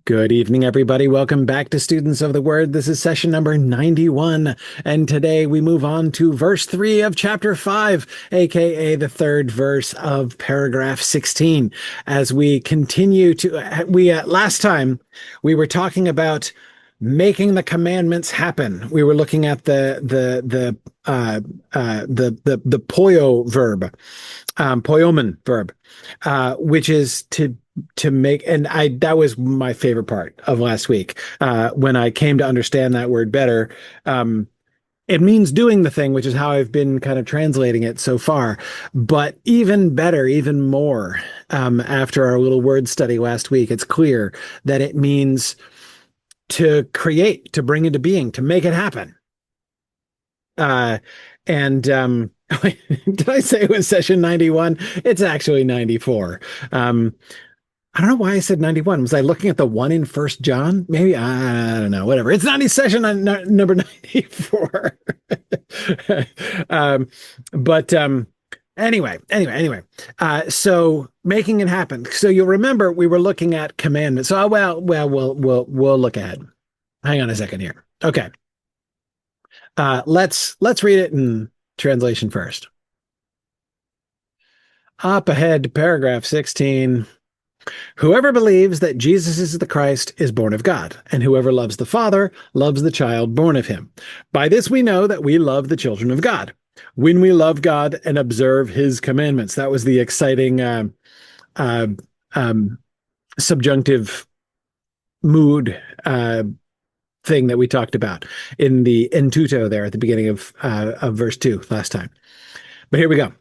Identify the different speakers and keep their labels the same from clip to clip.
Speaker 1: Good evening, everybody. Welcome back to Students of the Word. This is session number 91, and today we move on to verse 3 of chapter 5, aka the third verse of paragraph 16. As we continue to, last time we were talking about making the commandments happen. We were looking at the poio verb, poiomen verb, which is to make, and that was my favorite part of last week, when I came to understand that word better. It means doing the thing, which is how I've been kind of translating it so far. But even better, even more, after our little word study last week, it's clear that it means to create, to bring into being, to make it happen. And did I say it was session 91? It's actually 94. I don't know why I said 91. Was I looking at the one in First John? Maybe, I don't know, whatever. It's 90 session on number 94. But anyway. So making it happen. So you'll remember we were looking at commandments. So we'll look ahead. Hang on a second here. Okay. Let's read it in translation first. Up ahead, paragraph 16. Whoever believes that Jesus is the Christ is born of God, and whoever loves the Father loves the child born of him. By this we know that we love the children of God, when we love God and observe his commandments. That was the exciting subjunctive mood thing that we talked about in the en tuto there at the beginning of verse 2 last time. But here we go.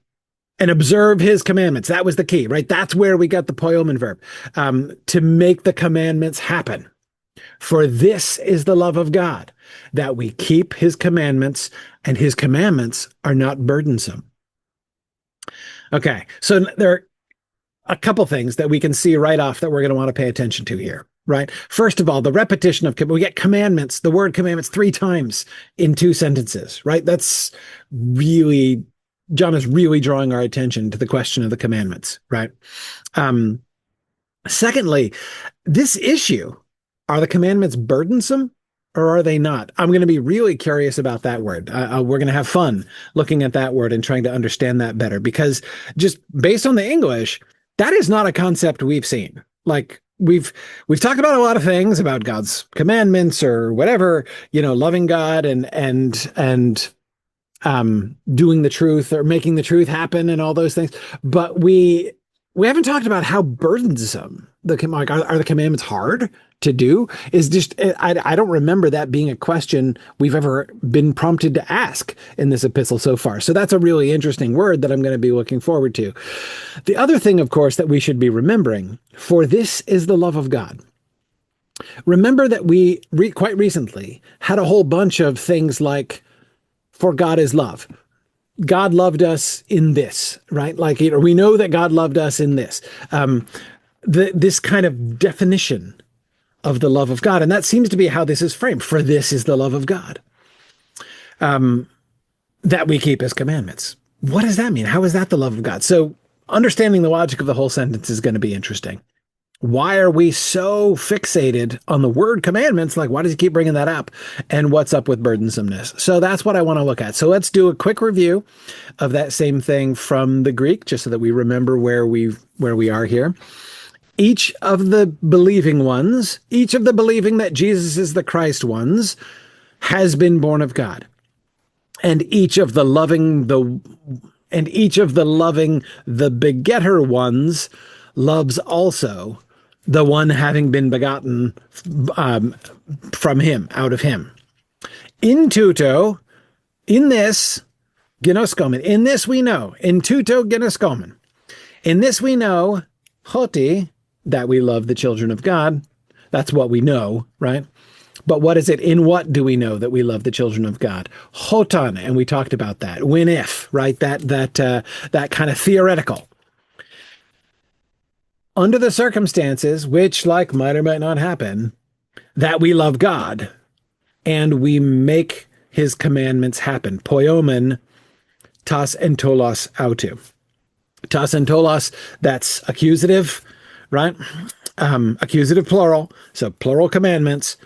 Speaker 1: And observe his commandments. That was the key, right? That's where we got the poiomen verb, to make the commandments happen. For this is the love of God, that we keep his commandments, and his commandments are not burdensome. Okay, so there are a couple things that we can see right off that we're going to want to pay attention to here, right? First of all, the repetition of, we get commandments, the word commandments 3 times in 2 sentences, right? That's really, John is really drawing our attention to the question of the commandments, right? Secondly, this issue, are the commandments burdensome or are they not? I'm going to be really curious about that word. We're going to have fun looking at that word and trying to understand that better, because just based on the English, that is not a concept we've seen. Like we've talked about a lot of things about God's commandments or whatever, loving God and doing the truth or making the truth happen and all those things. But we haven't talked about how burdensome are the commandments hard to do? I don't remember that being a question we've ever been prompted to ask in this epistle so far. So that's a really interesting word that I'm going to be looking forward to. The other thing, of course, that we should be remembering, for this is the love of God. Remember that we quite recently had a whole bunch of things like, for God is love. God loved us in this, right? Like, we know that God loved us in this. This kind of definition of the love of God. And that seems to be how this is framed. For this is the love of God. That we keep his commandments. What does that mean? How is that the love of God? So understanding the logic of the whole sentence is going to be interesting. Why are we so fixated on the word commandments? Like, why does he keep bringing that up? And what's up with burdensomeness? So that's what I want to look at. So let's do a quick review of that same thing from the Greek, just so that we remember where we are here. Each of the believing that Jesus is the Christ ones has been born of God. And each of the loving the begetter ones loves also the one having been begotten from him, out of him. In tuto, in this, genoskomen, in this we know, in tuto genoskomen, in this we know, hoti, that we love the children of God. That's what we know, right? But what is it? In what do we know that we love the children of God? Hotan, and we talked about that. When if, right? That kind of theoretical. Under the circumstances, which might or might not happen, that we love God and we make his commandments happen. Poiomen tas entolos autu. Tas entolos, that's accusative, right? Accusative plural, so plural commandments.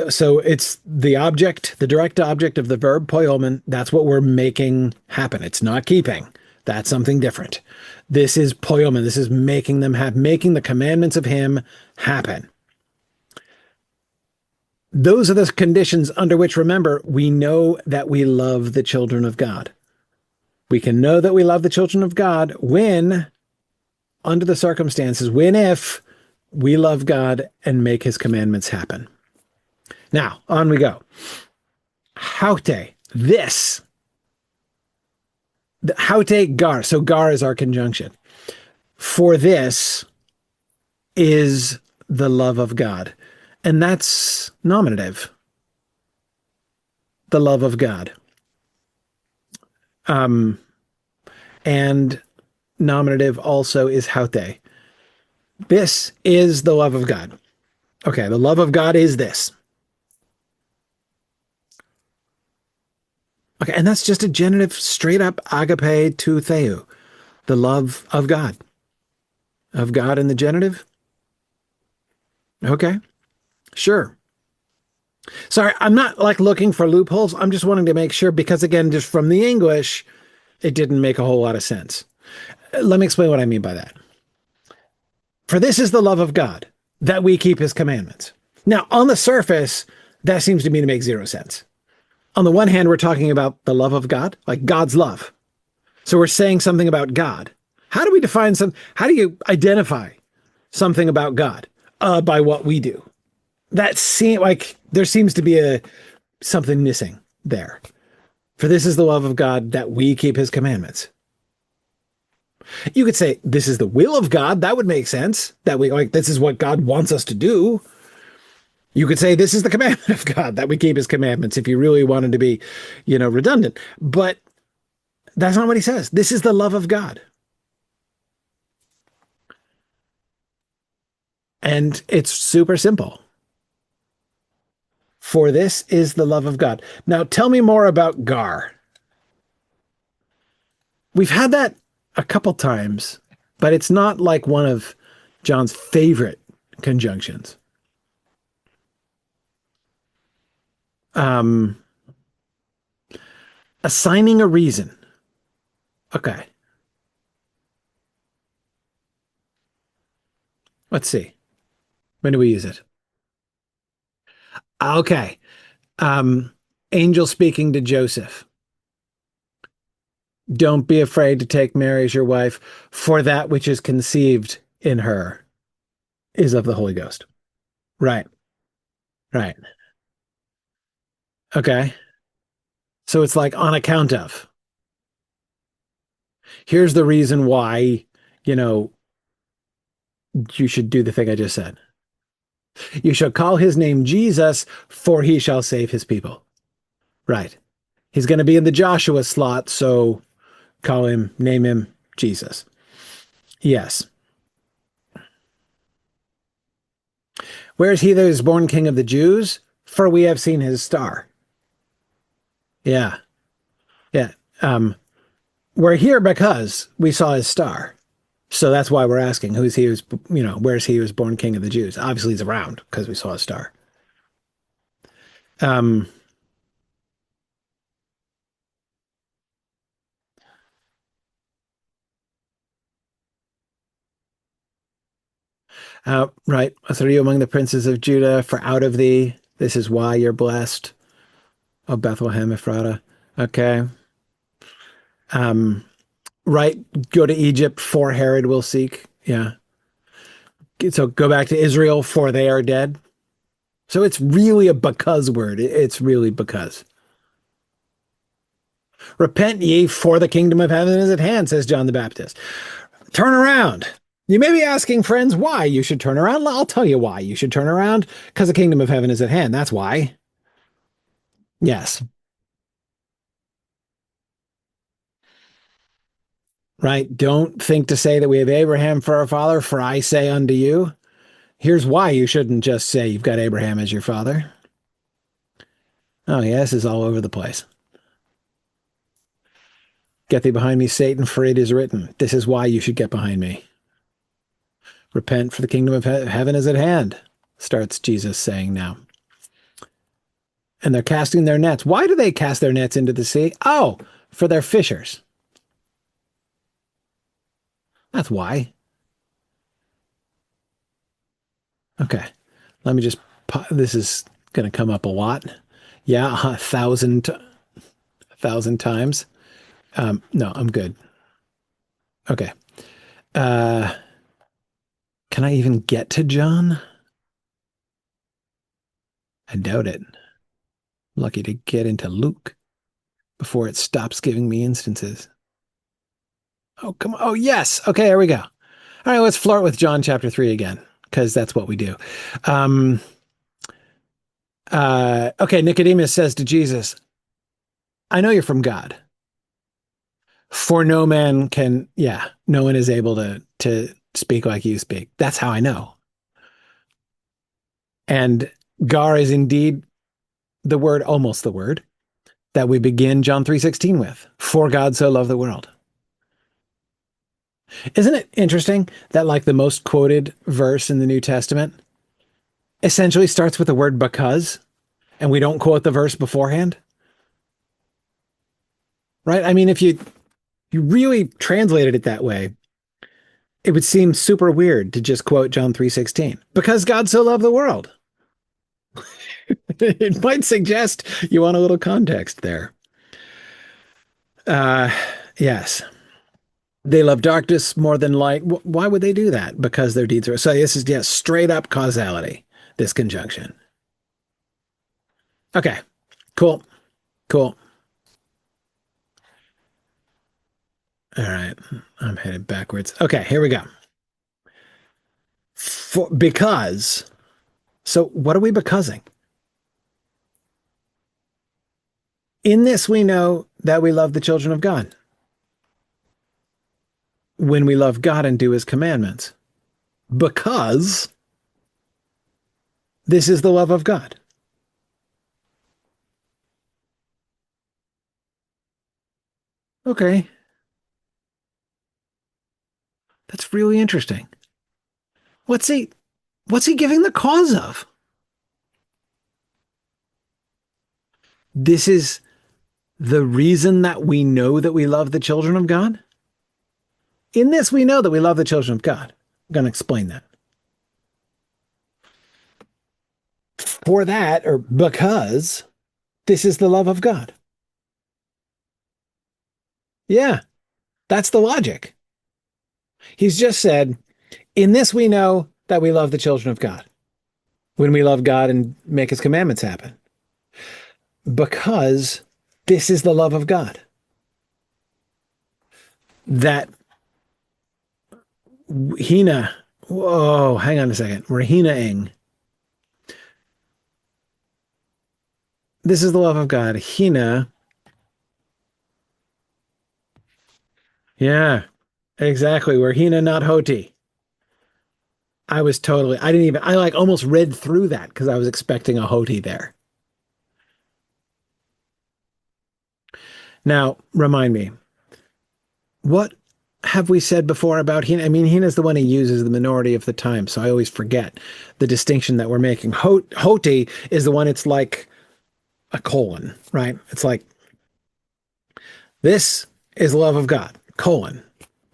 Speaker 1: So it's the object, the direct object of the verb poimen. That's what we're making happen. It's not keeping. That's something different. This is poimen. This is making them have making the commandments of him happen. Those are the conditions under which, remember, we know that we love the children of God. We can know that we love the children of God when, under the circumstances, when if we love God and make his commandments happen. Now, on we go. Haute, this. Haute gar. So gar is our conjunction. For this is the love of God. And that's nominative. The love of God. And nominative also is haute. This is the love of God. Okay, the love of God is this. Okay, and that's just a genitive, straight up agape to theou, the love of God. Of God in the genitive? Okay, sure. Sorry, I'm not like looking for loopholes. I'm just wanting to make sure because, again, just from the English, it didn't make a whole lot of sense. Let me explain what I mean by that. For this is the love of God, that we keep his commandments. Now, on the surface, that seems to me to make zero sense. On the one hand, we're talking about the love of God, like God's love. So we're saying something about God. How do we define how do you identify something about God? By what we do. That seems like there seems to be something missing there. For this is the love of God, that we keep his commandments. You could say this is the will of God. That would make sense. That this is what God wants us to do. You could say this is the commandment of God, that we keep his commandments, if you really wanted to be, redundant. But that's not what he says. This is the love of God. And it's super simple. For this is the love of God. Now tell me more about gar. We've had that a couple times, but it's not like one of John's favorite conjunctions. Assigning a reason. Okay. Let's see. When do we use it? Okay. Angel speaking to Joseph. Don't be afraid to take Mary as your wife, for that which is conceived in her is of the Holy Ghost. Right. Right. Okay. So it's like on account of. Here's the reason why, you should do the thing I just said. You shall call his name Jesus, for he shall save his people. Right. He's going to be in the Joshua slot, so name him Jesus. Yes. Where is he that is born King of the Jews? For we have seen his star. Yeah. Yeah. We're here because we saw his star. So that's why we're asking where's he who was born King of the Jews? Obviously he's around because we saw his star. Right. So are you among the princes of Judah? For out of thee, this is why you're blessed. Oh, Bethlehem Ephratah. Okay. Right. Go to Egypt, for Herod will seek. Yeah. So go back to Israel, for they are dead. So it's really a because word. It's really because. Repent ye, for the kingdom of heaven is at hand, says John the Baptist. Turn around. You may be asking, friends, why you should turn around. I'll tell you why you should turn around. Because the kingdom of heaven is at hand. That's why. Yes. Right. Don't think to say that we have Abraham for our father, for I say unto you. Here's why you shouldn't just say you've got Abraham as your father. Oh, yeah, this is all over the place. Get thee behind me, Satan, for it is written. This is why you should get behind me. Repent, for the kingdom of heaven is at hand, starts Jesus saying now. And they're casting their nets. Why do they cast their nets into the sea? Oh, for their fishers. That's why. Okay. Let me just, this is going to come up a lot. Yeah, 1,000 times. No, I'm good. Okay. Uh, can I even get to John? I doubt it. Lucky to get into Luke before it stops giving me instances. Oh, come on. Oh, yes. Okay, here we go. All right, let's flirt with John chapter 3 again, because that's what we do. Okay, Nicodemus says to Jesus, I know you're from God. For no man can, yeah, no one is able to speak like you speak. That's how I know. And gar is indeed the word, almost the word, that we begin John 3:16 with. For God so loved the world. Isn't it interesting that like the most quoted verse in the New Testament essentially starts with the word because, and we don't quote the verse beforehand? Right? I mean, if you really translated it that way, it would seem super weird to just quote John 3:16. Because God so loved the world. It might suggest you want a little context there. Yes. They love darkness more than light. Why would they do that? Because their deeds are. So this is just straight up causality, this conjunction. Okay, cool. Cool. All right. I'm headed backwards. Okay, here we go. Because. So what are we becauseing? In this we know that we love the children of God. When we love God and do his commandments. Because this is the love of God. Okay. That's really interesting. What's he giving the cause of? This is the reason that we know that we love the children of God? In this we know that we love the children of God. I'm going to explain that. For that, or because this is the love of God. Yeah, that's the logic. He's just said, in this we know that we love the children of God. When we love God and make his commandments happen. Because this is the love of God. That Hina, whoa, hang on a second. We're Hina-ing. This is the love of God. Hina. Yeah, exactly. We're Hina, not Hoti. I like almost read through that because I was expecting a Hoti there. Now, remind me, what have we said before about Hina? I mean, Hina's the one he uses the minority of the time, so I always forget the distinction that we're making. Hoti is the one it's like a colon, right? It's like, this is the love of God, colon.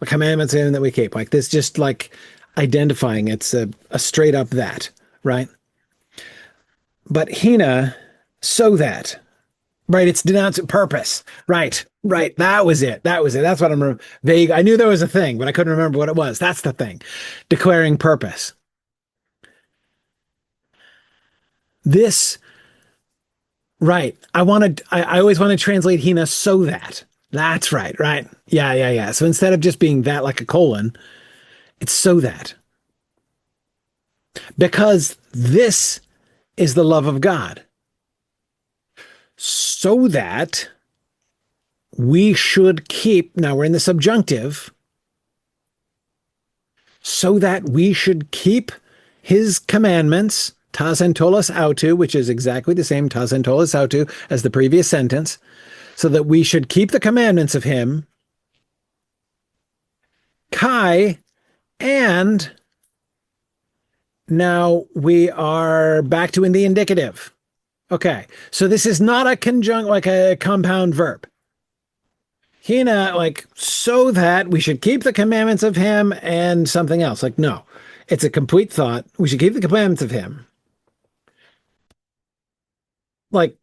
Speaker 1: The commandments in that we keep. Like this, just like identifying it's a straight up that, right? But Hina, so that, right? It's denouncing purpose. Right. Right. That was it. That was it. That's what I'm vague. I knew there was a thing, but I couldn't remember what it was. That's the thing. Declaring purpose. This, right. I always want to translate Hina so that. That's right. Right. Yeah. Yeah. Yeah. So instead of just being that like a colon, it's so that. Because this is the love of God. So that we should keep, now we're in the subjunctive, so that we should keep his commandments, tas en tollas autou, which is exactly the same tas en tollas autou as the previous sentence, so that we should keep the commandments of him, kai, and Now we are back to in the indicative. Okay. So this is not a conjunct, like a compound verb. Hina, like, so that we should keep the commandments of him and something else. Like, no, it's a complete thought. We should keep the commandments of him. Like,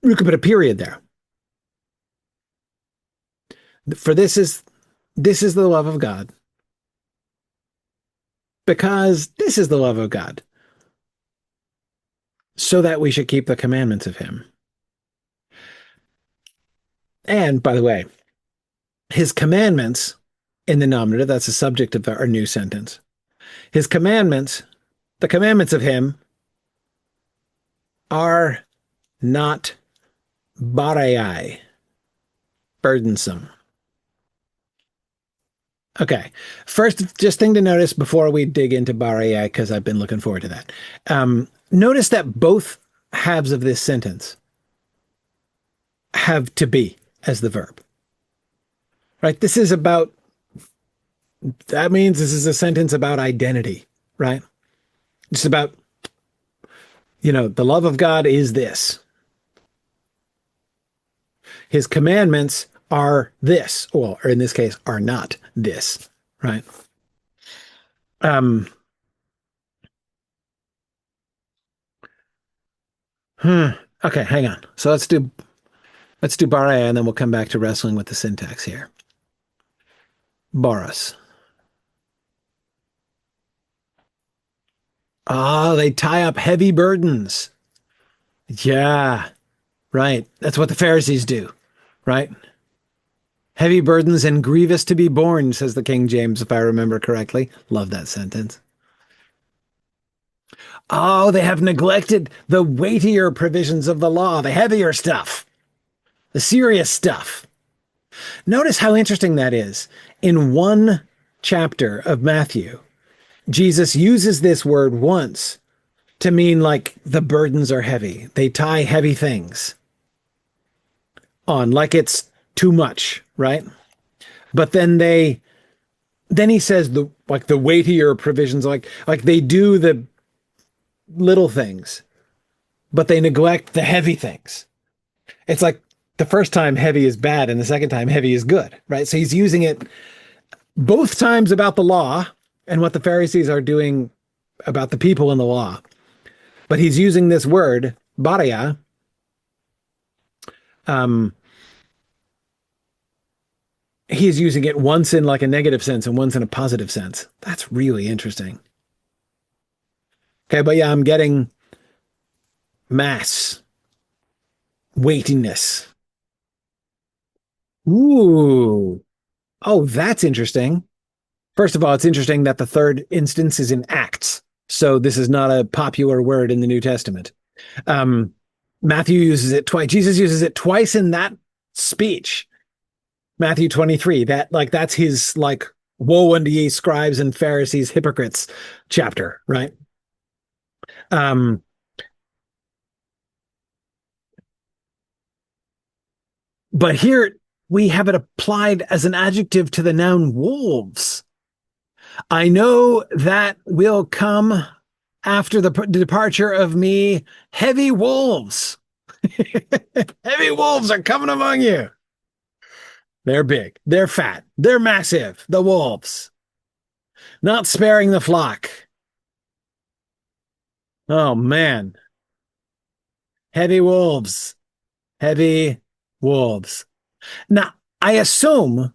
Speaker 1: you could put a period there. For this is the love of God, because this is the love of God, so that we should keep the commandments of him. And by the way, his commandments in the nominative, that's the subject of our new sentence. His commandments, the commandments of him, are not barai, burdensome. Okay. First, just thing to notice before we dig into barai, because I've been looking forward to that. Notice that both halves of this sentence have to be as the verb, right? That means this is a sentence about identity, right? It's about, the love of God is this. His commandments are this, or in this case, are not this, right? Um, okay, hang on. So let's do Baraya, and then we'll come back to wrestling with the syntax here. Boris. Ah, they tie up heavy burdens. Yeah, right. That's what the Pharisees do, right? Heavy burdens and grievous to be borne, says the King James, if I remember correctly. Love that sentence. Oh, they have neglected the weightier provisions of the law, the heavier stuff, the serious stuff. Notice how interesting that is. In one chapter of Matthew, Jesus uses this word once to mean like the burdens are heavy. They tie heavy things on, like it's too much, right? But then he says the weightier provisions, like they do the little things, but they neglect the heavy things. It's like the first time heavy is bad and the second time heavy is good, right? So he's using it both times about the law and what the Pharisees are doing about the people in the law. But he's using this word, baria, he's using it once in like a negative sense and once in a positive sense. That's really interesting. Okay, but yeah, I'm getting mass, weightiness. Ooh. Oh, that's interesting. First of all, it's interesting that the third instance is in Acts. So this is not a popular word in the New Testament. Um, Matthew uses it twice. Jesus uses it twice in that speech. Matthew 23, that's his like woe unto ye scribes and Pharisees, hypocrites chapter, right? Um, but here we have it applied as an adjective to the noun wolves. I know that will come after the departure of me, heavy wolves. Heavy wolves are coming among you. They're big, they're fat, they're massive, the wolves, not sparing the flock. Oh man, heavy wolves, heavy wolves. Now, I assume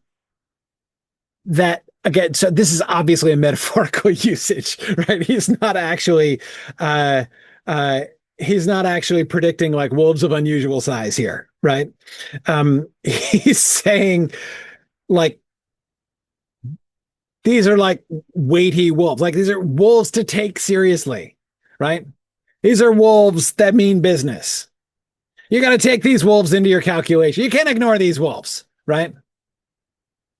Speaker 1: that again, so this is obviously a metaphorical usage, right? Uh uh he's not actually predicting like wolves of unusual size here, right? He's saying like these are like weighty wolves, like these are wolves to take seriously, right? These are wolves that mean business. You got to take these wolves into your calculation. You can't ignore these wolves, right?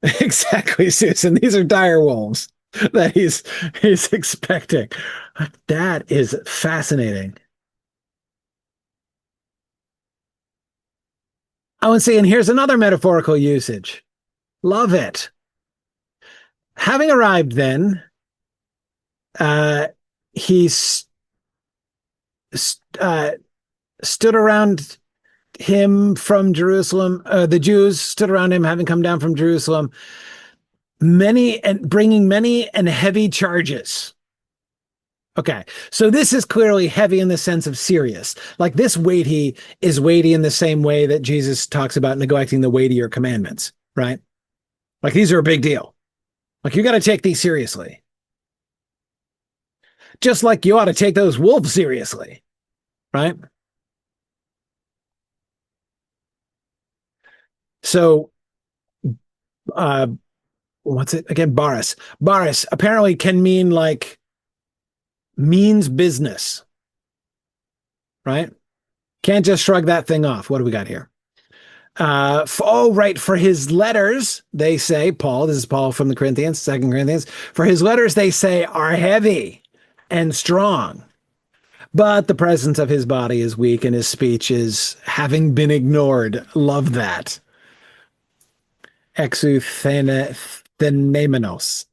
Speaker 1: Exactly, Susan. These are dire wolves that he's expecting. That is fascinating. Oh, and see, and here's another metaphorical usage. Love it. Having arrived then, uh, He's uh, stood around him from Jerusalem. The Jews stood around him, having come down from Jerusalem, many and bringing many and heavy charges. Okay, so this is clearly heavy in the sense of serious. Like this weighty is weighty in the same way that Jesus talks about neglecting the weightier commandments, right? Like these are a big deal. Like you got to take these seriously. Just like you ought to take those wolves seriously, right? So, uh, what's it again? Baris. Baris apparently can mean like means business, right? Can't just shrug that thing off. What do we got here? Oh, right. For his letters, they say, Paul, this is Paul from the Corinthians, Second Corinthians. For his letters, they say, are heavy and strong. But the presence of his body is weak and his speech is having been ignored. Love that. Exuthenemenos.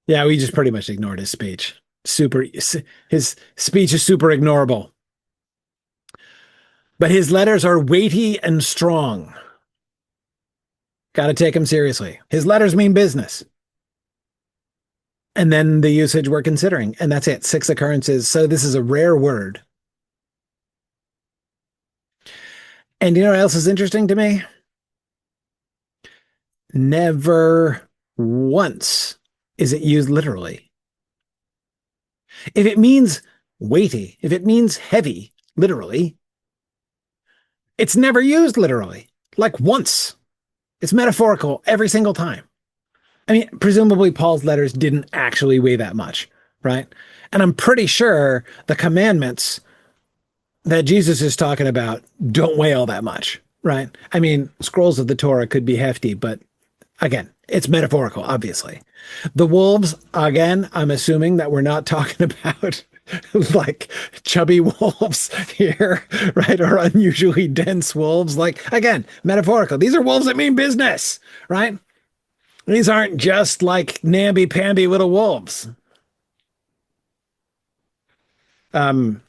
Speaker 1: Yeah, we just pretty much ignored his speech. His speech is super ignorable. But his letters are weighty and strong. Got to take him seriously. His letters mean business. And then the usage we're considering. And that's it. 6 occurrences. So this is a rare word. And you know what else is interesting to me? Never once is it used literally. If it means weighty, if it means heavy, literally, it's never used literally. Like once. It's metaphorical every single time. I mean, presumably Paul's letters didn't actually weigh that much, right? And I'm pretty sure the commandments that Jesus is talking about don't weigh all that much, right? I mean, scrolls of the Torah could be hefty, but again, it's metaphorical, obviously. The wolves, again, I'm assuming that we're not talking about like chubby wolves here, right? Or unusually dense wolves. Like, again, metaphorical. These are wolves that mean business, right? These aren't just like namby-pamby little wolves. Um,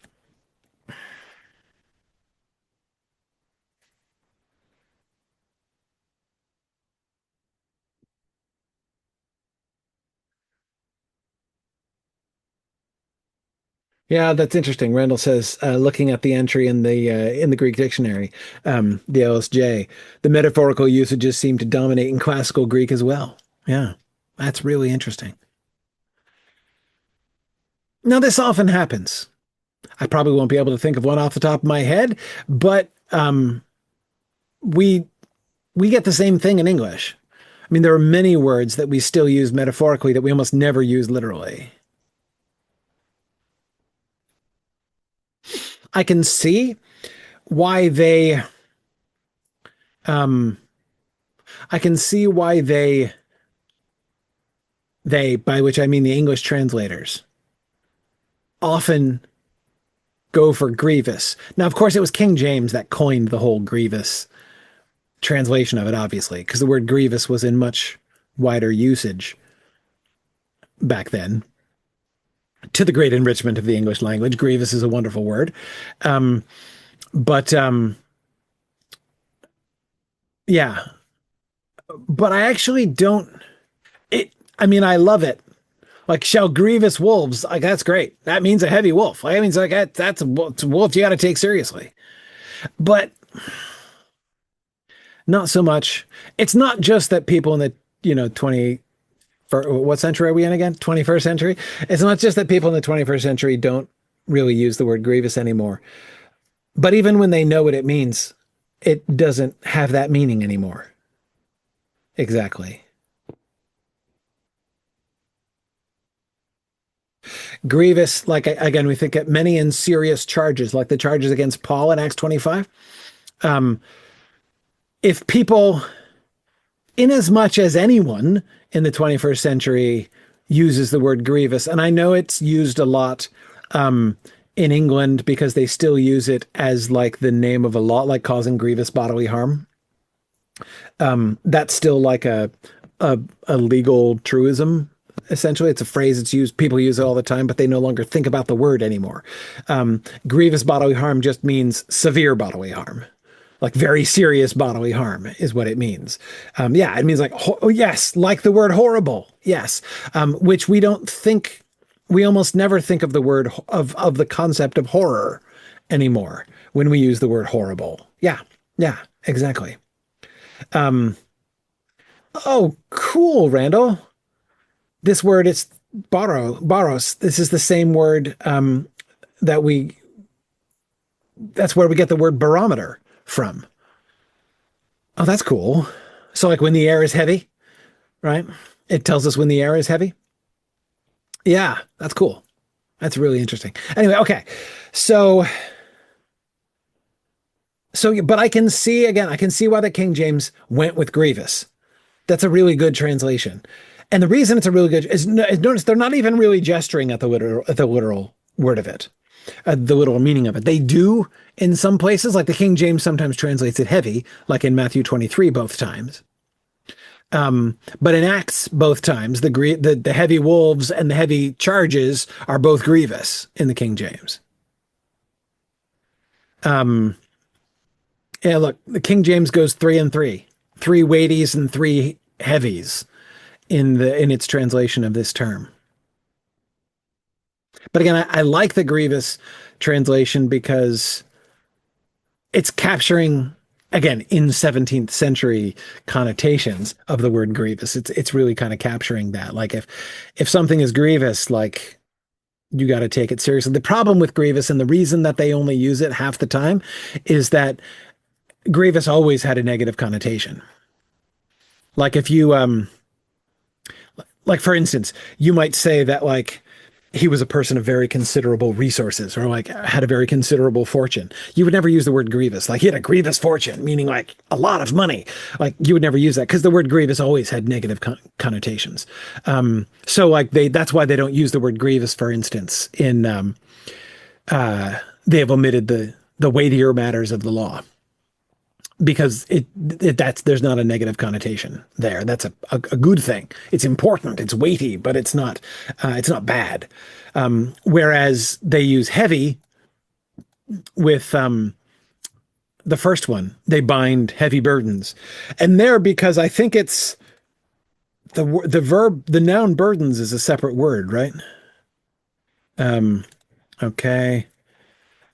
Speaker 1: yeah, that's interesting. Randall says, looking at the entry in the Greek dictionary, the LSJ, the metaphorical usages seem to dominate in classical Greek as well. Yeah, that's really interesting. Now, this often happens. I probably won't be able to think of one off the top of my head, but we we get the same thing in English. I mean, there are many words that we still use metaphorically that we almost never use literally. I can see why um I can see why they, by which I mean the English translators, often go for grievous. Now, of course, it was King James that coined the whole grievous translation of it, obviously, because the word grievous was in much wider usage back then. To the great enrichment of the English language, grievous is a wonderful word. Um, but yeah, but I actually don't. It. I mean, I love it. Like shall grievous wolves, like that's great. That means a heavy wolf. Like, that means like that's a wolf you got to take seriously. But not so much. It's not just that people in the 20 for what century are we in again? 21st century. It's not just that people in the 21st century don't really use the word grievous anymore. But even when they know what it means, it doesn't have that meaning anymore. Exactly. Grievous, like again, we think at many and serious charges, like the charges against Paul in Acts 25. Um, if people, in as much as anyone in the 21st century uses the word grievous, and I know it's used a lot in England because they still use it as like the name of a law, like causing grievous bodily harm. That's still like a legal truism Essentially, it's a phrase it's used, people use it all the time, but they no longer think about the word anymore. Grievous bodily harm just means severe bodily harm. Like very serious bodily harm is what it means. Yeah, it means like, oh, yes, like the word horrible. Yes. Which we don't think, we almost never think of the word of the concept of horror anymore when we use the word horrible. Yeah. Yeah, exactly. Um, oh, cool, Randall. This word is baros. This is the same word that that's where we get the word barometer from. Oh, that's cool. So like when the air is heavy, right? It tells us when the air is heavy. Yeah, that's cool. That's really interesting. Anyway, okay. So but I can see again, I can see why the King James went with grievous. That's a really good translation. And the reason it's a really good is notice they're not even really gesturing at the literal word of it, the literal meaning of it. They do in some places, like the King James sometimes translates it heavy, like in Matthew 23 both times. But in Acts both times, the heavy wolves and the heavy charges are both grievous in the King James. Um, yeah, look, the King James goes three and three, three weighties and three heavies in its translation of this term. But again, I like the grievous translation because it's capturing again in 17th century connotations of the word grievous. It's really kind of capturing that. Like if something is grievous, like you got to take it seriously. The problem with grievous and the reason that they only use it half the time is that grievous always had a negative connotation. Like if you like for instance, you might say that like he was a person of very considerable resources or like had a very considerable fortune. You would never use the word grievous. Like he had a grievous fortune, meaning like a lot of money. Like you would never use that because the word grievous always had negative connotations. So like that's why they don't use the word grievous, for instance, in they have omitted the weightier matters of the law because that's there's not a negative connotation there. That's a good thing. It's important. It's weighty, but it's not bad. Whereas they use heavy with the first one. They bind heavy burdens, and there because I think it's the noun burdens is a separate word, right? Um, okay.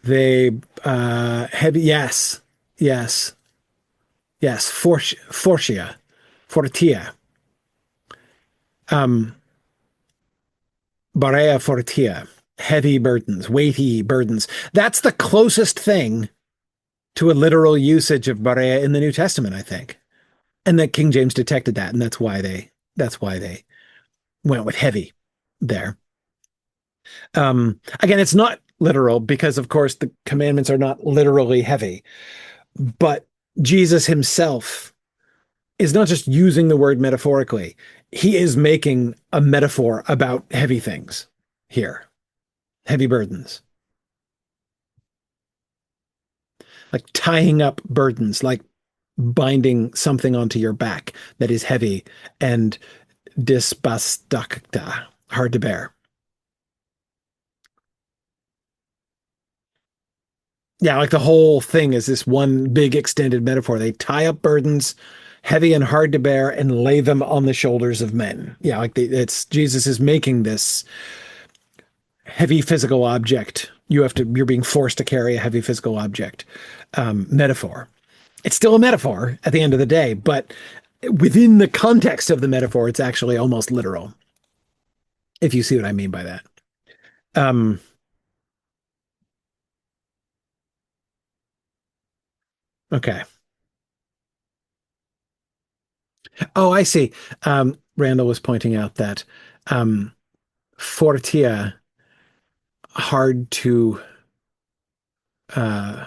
Speaker 1: They heavy. Yes, yes. Yes, fortia, um, barea fortia, heavy burdens, weighty burdens. That's the closest thing to a literal usage of barea in the New Testament, I think. And that King James detected that, and that's why they went with heavy there. Again, it's not literal because, of course, the commandments are not literally heavy, but Jesus himself is not just using the word metaphorically. He is making a metaphor about heavy things here, heavy burdens, like tying up burdens, like binding something onto your back that is heavy and dispastakta, hard to bear. Yeah, like the whole thing is this one big extended metaphor. They tie up burdens heavy and hard to bear and lay them on the shoulders of men. Yeah, like it's Jesus is making this heavy physical object. You're being forced to carry a heavy physical object metaphor. It's still a metaphor at the end of the day, but within the context of the metaphor, it's actually almost literal, if you see what I mean by that. Um, okay. Oh, I see. Randall was pointing out that fortia, hard to uh,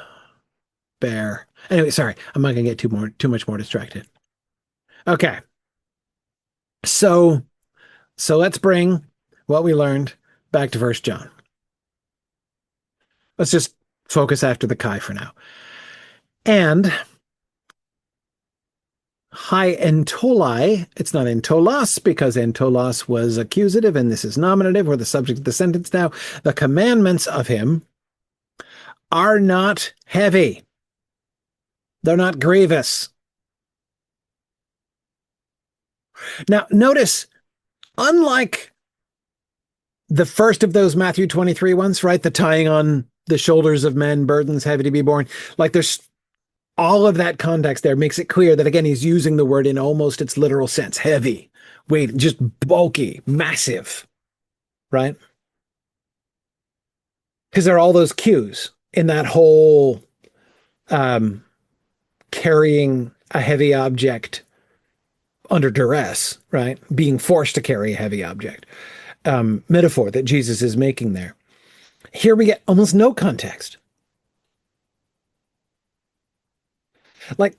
Speaker 1: bear. Anyway, sorry, I'm not gonna get too much more distracted. Okay, so let's bring what we learned back to First John. Let's just focus after the Chi for now. And Hi entolai. It's not entolos because entolos was accusative and this is nominative. We're the subject of the sentence now. The commandments of him are not heavy. They're not grievous. Now, notice, unlike the first of those Matthew 23 ones, right? The tying on the shoulders of men, burdens heavy to be borne. Like there's all of that context there makes it clear that, again, he's using the word in almost its literal sense heavy, weight, just bulky, massive, right? Because there are all those cues in that whole um, carrying a heavy object under duress, right? Being forced to carry a heavy object metaphor that Jesus is making there. Here we get almost no context. Like,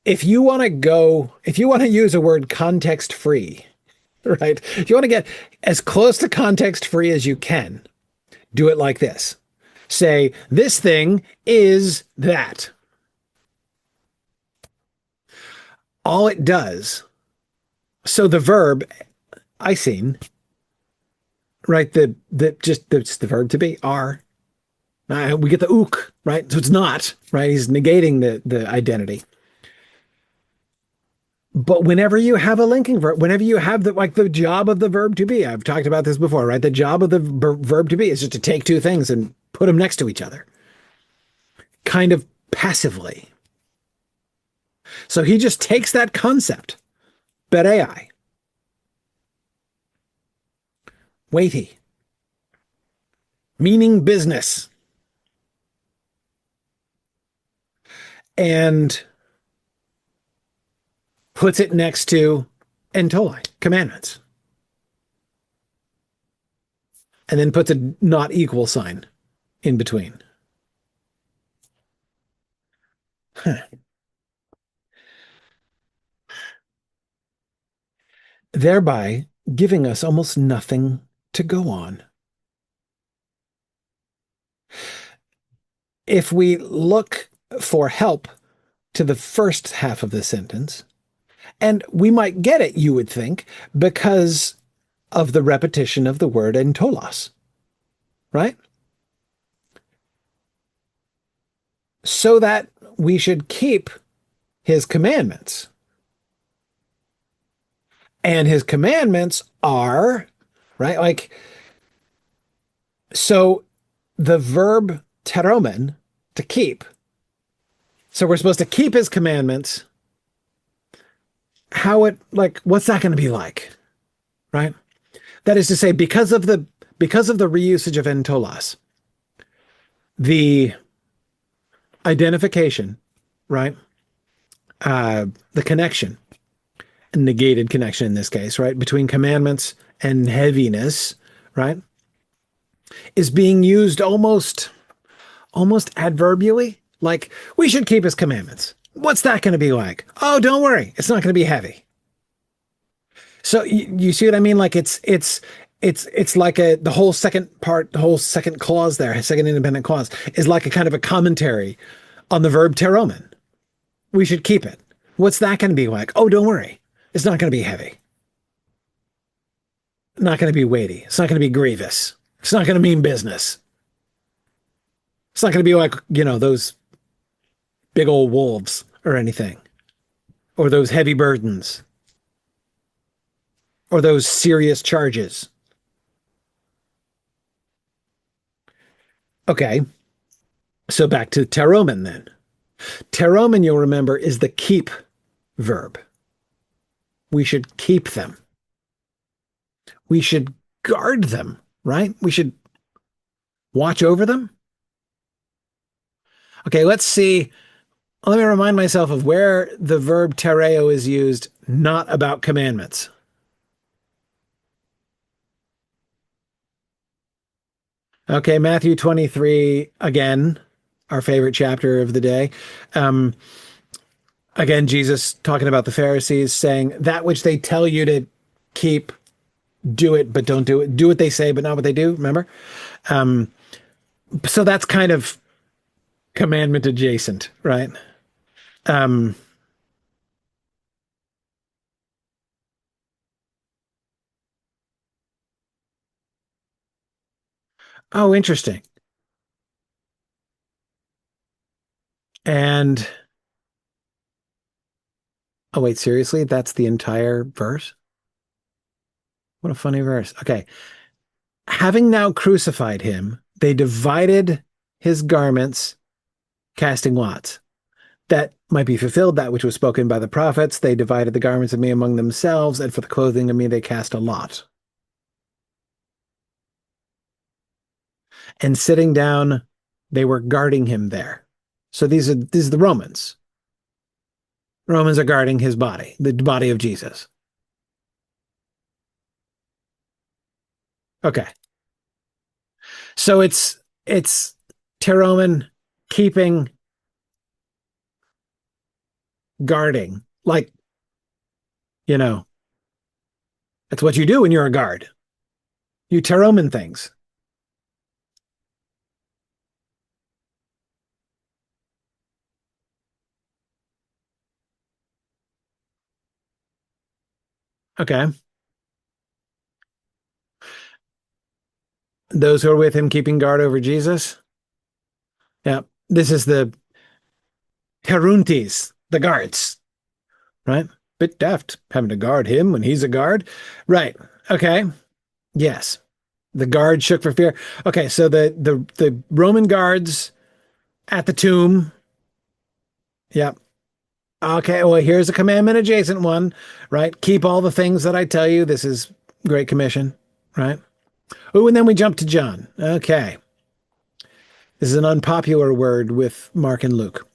Speaker 1: if you want to use a word context free, right? If you want to get as close to context free as you can, do it like this. Say, this thing is that. All it does. So the verb, I seen, right? Just the verb to be, are. We get the ook, right? So it's not, right? He's negating the identity. But whenever you have a linking verb, whenever you have the job of the verb to be, I've talked about this before, right? The job of the verb to be is just to take two things and put them next to each other, kind of passively. So he just takes that concept, berei, weighty, meaning business, and puts it next to entolai, commandments, and then puts a not equal sign in between. Huh. Thereby giving us almost nothing to go on. If we look for help to the first half of the sentence, and we might get it, you would think, because of the repetition of the word entolos, right? So that we should keep his commandments. And his commandments are, right? Like, so the verb teromen, to keep. So we're supposed to keep his commandments. What's that going to be like? Right? That is to say, because of the reusage of entolos, the identification, right? The connection, negated connection in this case, right? Between commandments and heaviness, right? Is being used almost adverbially. Like, we should keep his commandments. What's that going to be like? Oh, don't worry. It's not going to be heavy. So you see what I mean? Like it's like the whole second part, the whole second clause there, second independent clause is like a kind of a commentary on the verb teromen. We should keep it. What's that going to be like? Oh, don't worry. It's not going to be heavy. Not going to be weighty. It's not going to be grievous. It's not going to mean business. It's not going to be like, those big old wolves or anything, or those heavy burdens, or those serious charges. Okay, so back to teromen then. Teromen, you'll remember, is the keep verb. We should keep them. We should guard them, right? We should watch over them. Okay, let's see. Let me remind myself of where the verb tereo is used, not about commandments. Okay, Matthew 23, again, our favorite chapter of the day. Again, Jesus talking about the Pharisees saying, that which they tell you to keep, do it, but don't do it. Do what they say, but not what they do, remember? So that's kind of commandment adjacent, right? Oh, interesting. And oh wait, seriously? That's the entire verse? What a funny verse. Okay. Having now crucified him, they divided his garments, casting lots. That might be fulfilled, that which was spoken by the prophets. They divided the garments of me among themselves, and for the clothing of me they cast a lot. And sitting down, they were guarding him there. So these are the Romans. Romans are guarding his body, the body of Jesus. Okay. So it's Teroman keeping, guarding. Like, you know, that's what you do when you're a guard. You Teroman things. Okay. Those who are with him keeping guard over Jesus. Yeah. This is the Teruntis, the guards, right? Bit deft having to guard him when he's a guard. Right. Okay. Yes. The guard shook for fear. Okay, so the Roman guards at the tomb. Yep. Okay, well, here's a commandment adjacent one, right? Keep all the things that I tell you. This is Great Commission, right? Oh, and then we jump to John. Okay. This is an unpopular word with Mark and Luke.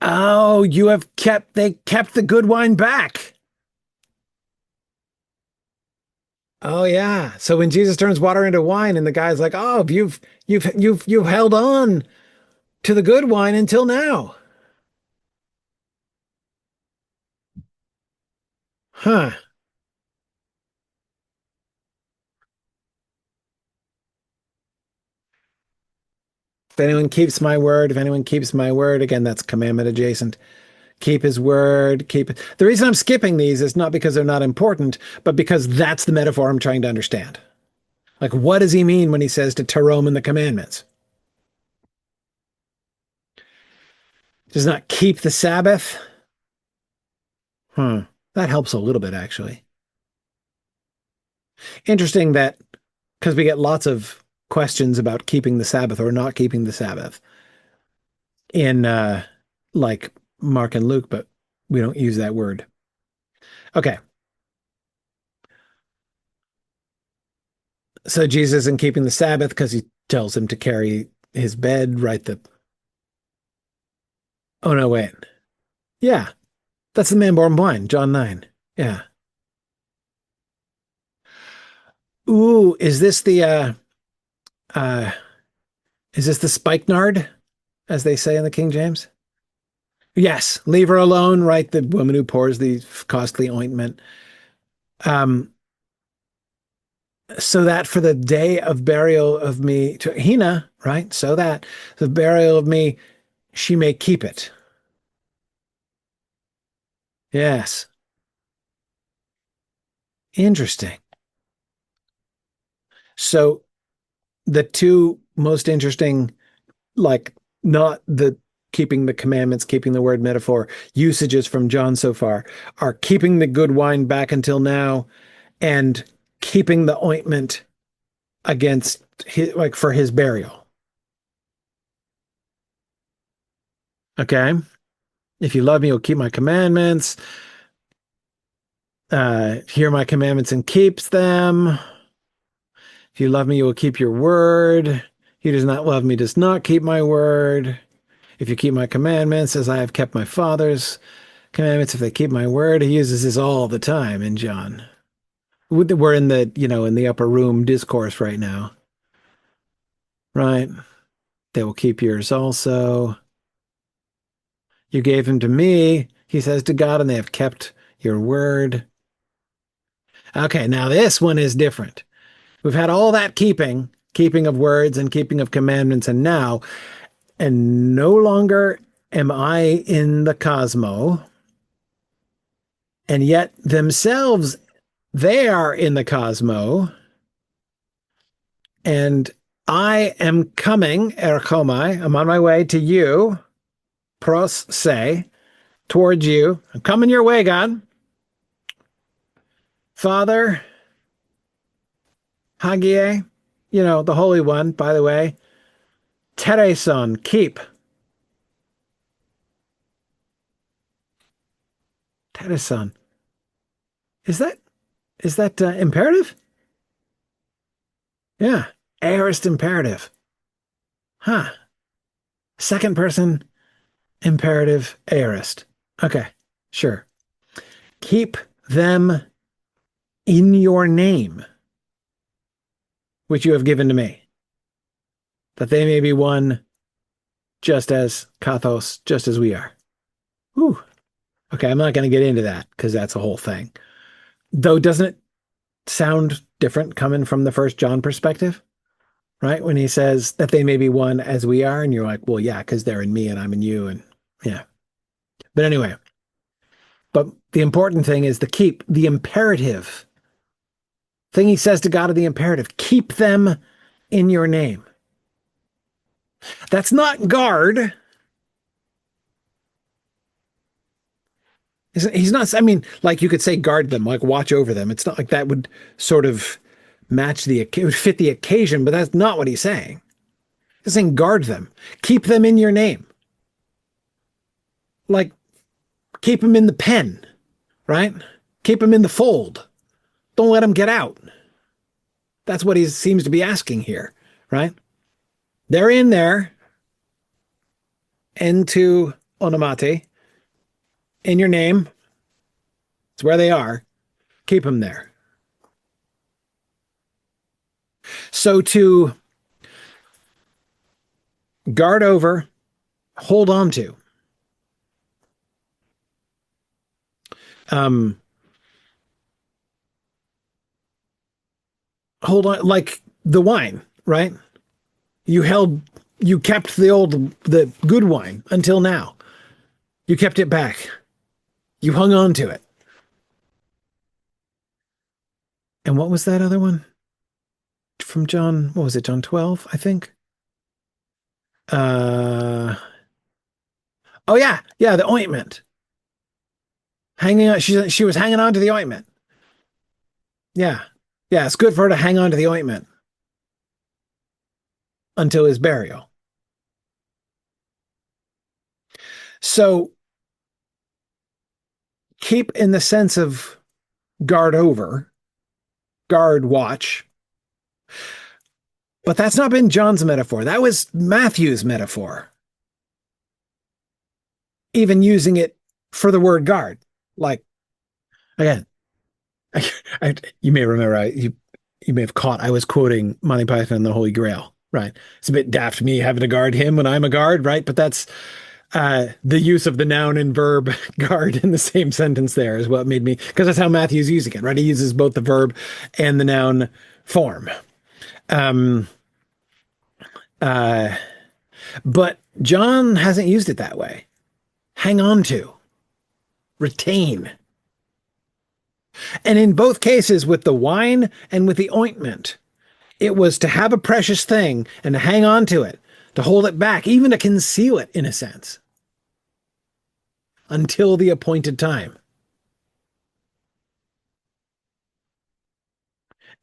Speaker 1: Oh, they kept the good wine back. Oh yeah. So when Jesus turns water into wine and the guy's like, "Oh, you've held on to the good wine until now." Huh. If anyone keeps my word, if anyone keeps my word, again, that's commandment adjacent. Keep his word, keep it. The reason I'm skipping these is not because they're not important, but because that's the metaphor I'm trying to understand. Like, what does he mean when he says to Terome in the commandments? Does not keep the Sabbath? Hmm. That helps a little bit, actually. Interesting that because we get lots of questions about keeping the Sabbath or not keeping the Sabbath in like Mark and Luke, but we don't use that word. Okay. So Jesus isn't keeping the Sabbath because he tells him to carry his bed, right? Oh no, wait. Yeah, that's the man born blind, John 9. Yeah. Ooh, uh is this the spikenard, as they say in the King James? Yes, leave her alone, right? The woman who pours the costly ointment. Um, so that for the day of burial of me to Hina, right? So that the burial of me, she may keep it. Yes. Interesting. So the two most interesting, like not the keeping the commandments, keeping the word metaphor usages from John so far are keeping the good wine back until now and keeping the ointment against his, like for his burial. Okay. If you love me, you'll keep my commandments. Hear my commandments and keeps them. If you love me, you will keep your word. He does not love me, does not keep my word. If you keep my commandments, as I have kept my father's commandments, if they keep my word, he uses this all the time in John. We're in the, in the upper room discourse right now, right? They will keep yours also. You gave him to me, he says to God, and they have kept your word. Okay, now this one is different. We've had all that keeping of words and keeping of commandments, and no longer am I in the cosmo, and yet themselves, they are in the cosmo. And I am coming, erchomai, I'm on my way to you, pros say, towards you. I'm coming your way, God. Father, Hagie, the Holy One, by the way. Tereson, keep. Tereson. Is that imperative? Yeah. Aorist imperative. Huh. Second person imperative aorist. Okay. Sure. Keep them in your name, which you have given to me, that they may be one just as kathos, just as we are. Whew. Okay, I'm not going to get into that because that's a whole thing. Though, doesn't it sound different coming from the first John perspective, right? When he says that they may be one as we are, and you're like, well, yeah, because they're in me and I'm in you, and yeah. But anyway, but the important thing is the keep, the imperative thing he says to God of the imperative, keep them in your name. That's not guard. He's not, I mean, like you could say guard them, like watch over them. It's not like that would sort of it would fit the occasion, but that's not what he's saying. He's saying guard them, keep them in your name. Like keep them in the pen, right? Keep them in the fold. Don't let them get out. That's what he seems to be asking here, right? They're in there, into onomate, in your name. It's where they are. Keep them there. So to guard over, hold on to. Um, Hold on, like the wine, right? You kept the good wine until now. You kept it back. You hung on to it. And what was that other one from John? What was it? John 12, I think. Uh, oh yeah, yeah, the ointment. Hanging on, she was hanging on to the ointment. Yeah, yeah, it's good for her to hang on to the ointment until his burial. So keep in the sense of guard over, guard watch. But that's not been John's metaphor. That was Matthew's metaphor. Even using it for the word guard. Like, again, you may remember, you may have caught, I was quoting Monty Python and the Holy Grail, right? It's a bit daft me having to guard him when I'm a guard, right? But that's the use of the noun and verb guard in the same sentence there is what made me, because that's how Matthew's using it, right? He uses both the verb and the noun form. Um, uh, but John hasn't used it that way. Hang on to, retain. And in both cases, with the wine and with the ointment, it was to have a precious thing and to hang on to it, to hold it back, even to conceal it in a sense, until the appointed time.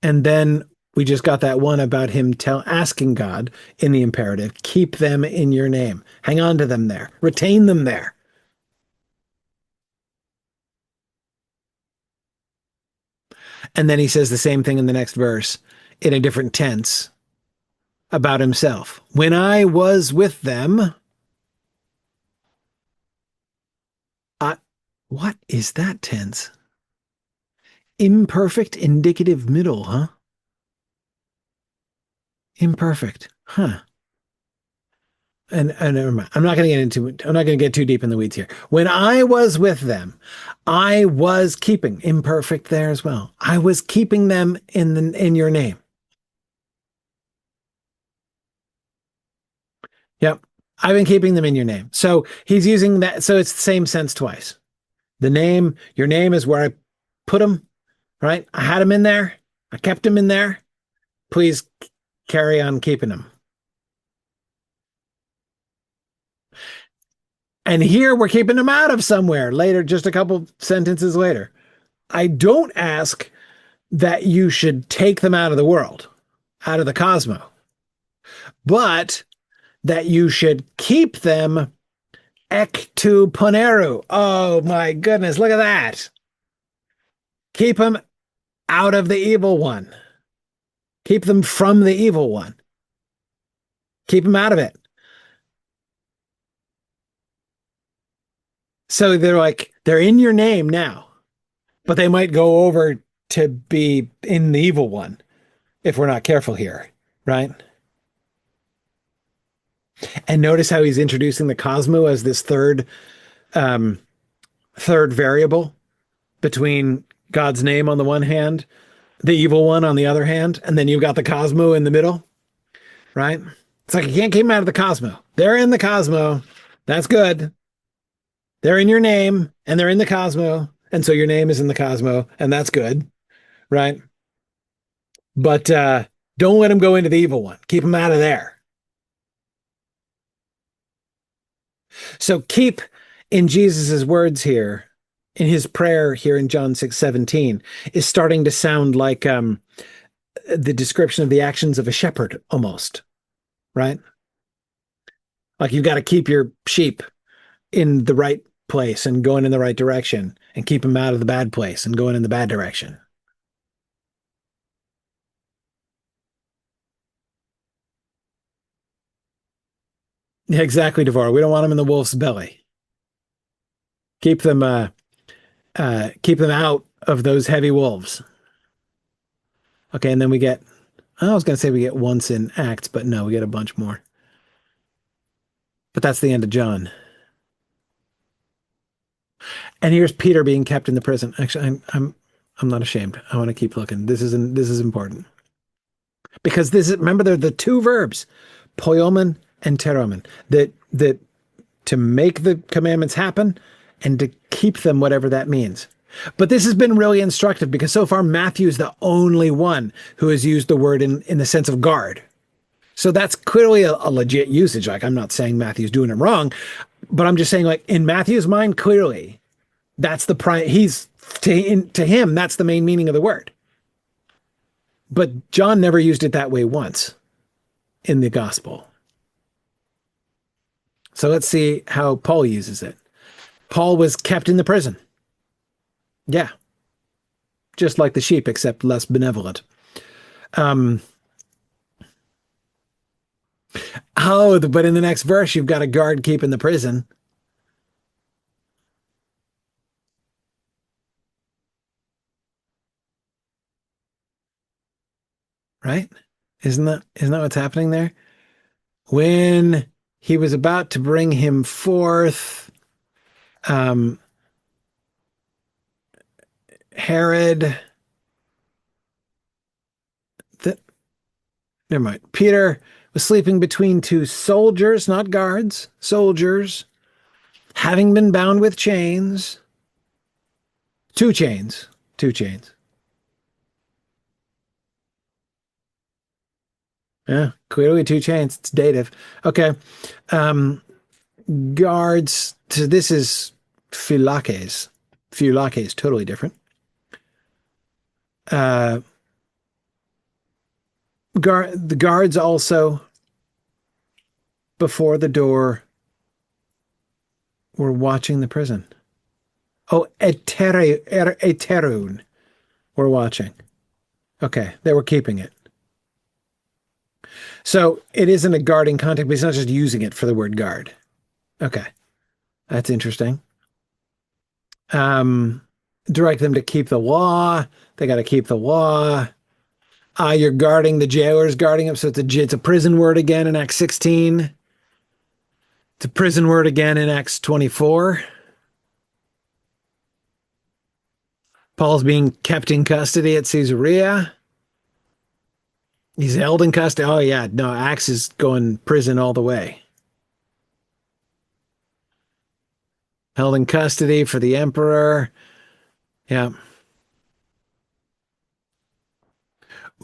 Speaker 1: And then we just got that one about him asking God in the imperative, keep them in your name. Hang on to them there. Retain them there. And then he says the same thing in the next verse in a different tense about himself. When I was with them, what is that tense? Imperfect indicative middle, huh? Imperfect, huh? And never mind. I'm not going to get into it. I'm not going to get too deep in the weeds here. When I was with them, I was keeping imperfect there as well. I was keeping them in your name. Yep. I've been keeping them in your name. So he's using that. So it's the same sense twice. The name, your name is where I put them, right? I had them in there. I kept them in there. Please Carry on keeping them. And here we're keeping them out of somewhere later, just a couple sentences later. I don't ask that you should take them out of the world, out of the cosmos, but that you should keep them ek tu poneru. Oh my goodness, look at that. Keep them out of the evil one. Keep them from the evil one. Keep them out of it. So they're in your name now, but they might go over to be in the evil one if we're not careful here, right? And notice how he's introducing the cosmo as this um, third variable between God's name on the one hand, the evil one on the other hand, and then you've got the cosmo in the middle, right? It's like you can't keep them out of the cosmo. They're in the cosmo. That's good. They're in your name and they're in the cosmo. And so your name is in the cosmo, and that's good, right? But don't let them go into the evil one. Keep them out of there. So keep in Jesus's words here, in his prayer here in John 6:17, is starting to sound like the description of the actions of a shepherd almost, right? Like you've got to keep your sheep in the right place and going in the right direction and keep them out of the bad place and going in the bad direction. Yeah, exactly, Devar. We don't want them in the wolf's belly. Keep them keep them out of those heavy wolves. Okay, and then we get I was gonna say we get once in Acts, but no, we get a bunch more. But that's the end of John. And here's Peter being kept in the prison. Actually, I'm not ashamed. I want to keep looking. This is important. Because this is remember they're the two verbs, poimen and teromen, that to make the commandments happen and to keep them, whatever that means. But this has been really instructive because so far Matthew is the only one who has used the word in the sense of guard. So that's clearly a legit usage. Like I'm not saying Matthew's doing it wrong, but I'm just saying like in Matthew's mind, clearly that's the prime. He's to him that's the main meaning of the word. But John never used it that way once in the gospel. So let's see how Paul uses it. Paul was kept in the prison. Yeah, just like the sheep, except less benevolent. Um, but in the next verse, you've got a guard keeping the prison. Right? Isn't that what's happening there? When he was about to bring him forth, um, Herod, the, never mind. Peter was sleeping between two soldiers, not guards, soldiers, having been bound with chains. Two chains. Two chains. Yeah, clearly two chains. It's dative. Okay. Um, guards. So this is phylakes. Phylakes, totally different. Uh, the guards also before the door were watching the prison. Oh, eterun were watching. Okay, they were keeping it. So it isn't a guarding context, but he's not just using it for the word guard. Okay, that's interesting. Um, direct them to keep the law. They got to keep the law. You're guarding the jailers, guarding them. So it's a prison word again in Acts 16. It's a prison word again in Acts 24. Paul's being kept in custody at Caesarea. He's held in custody. Oh, yeah. No, Acts is going prison all the way. Held in custody for the emperor. Yeah.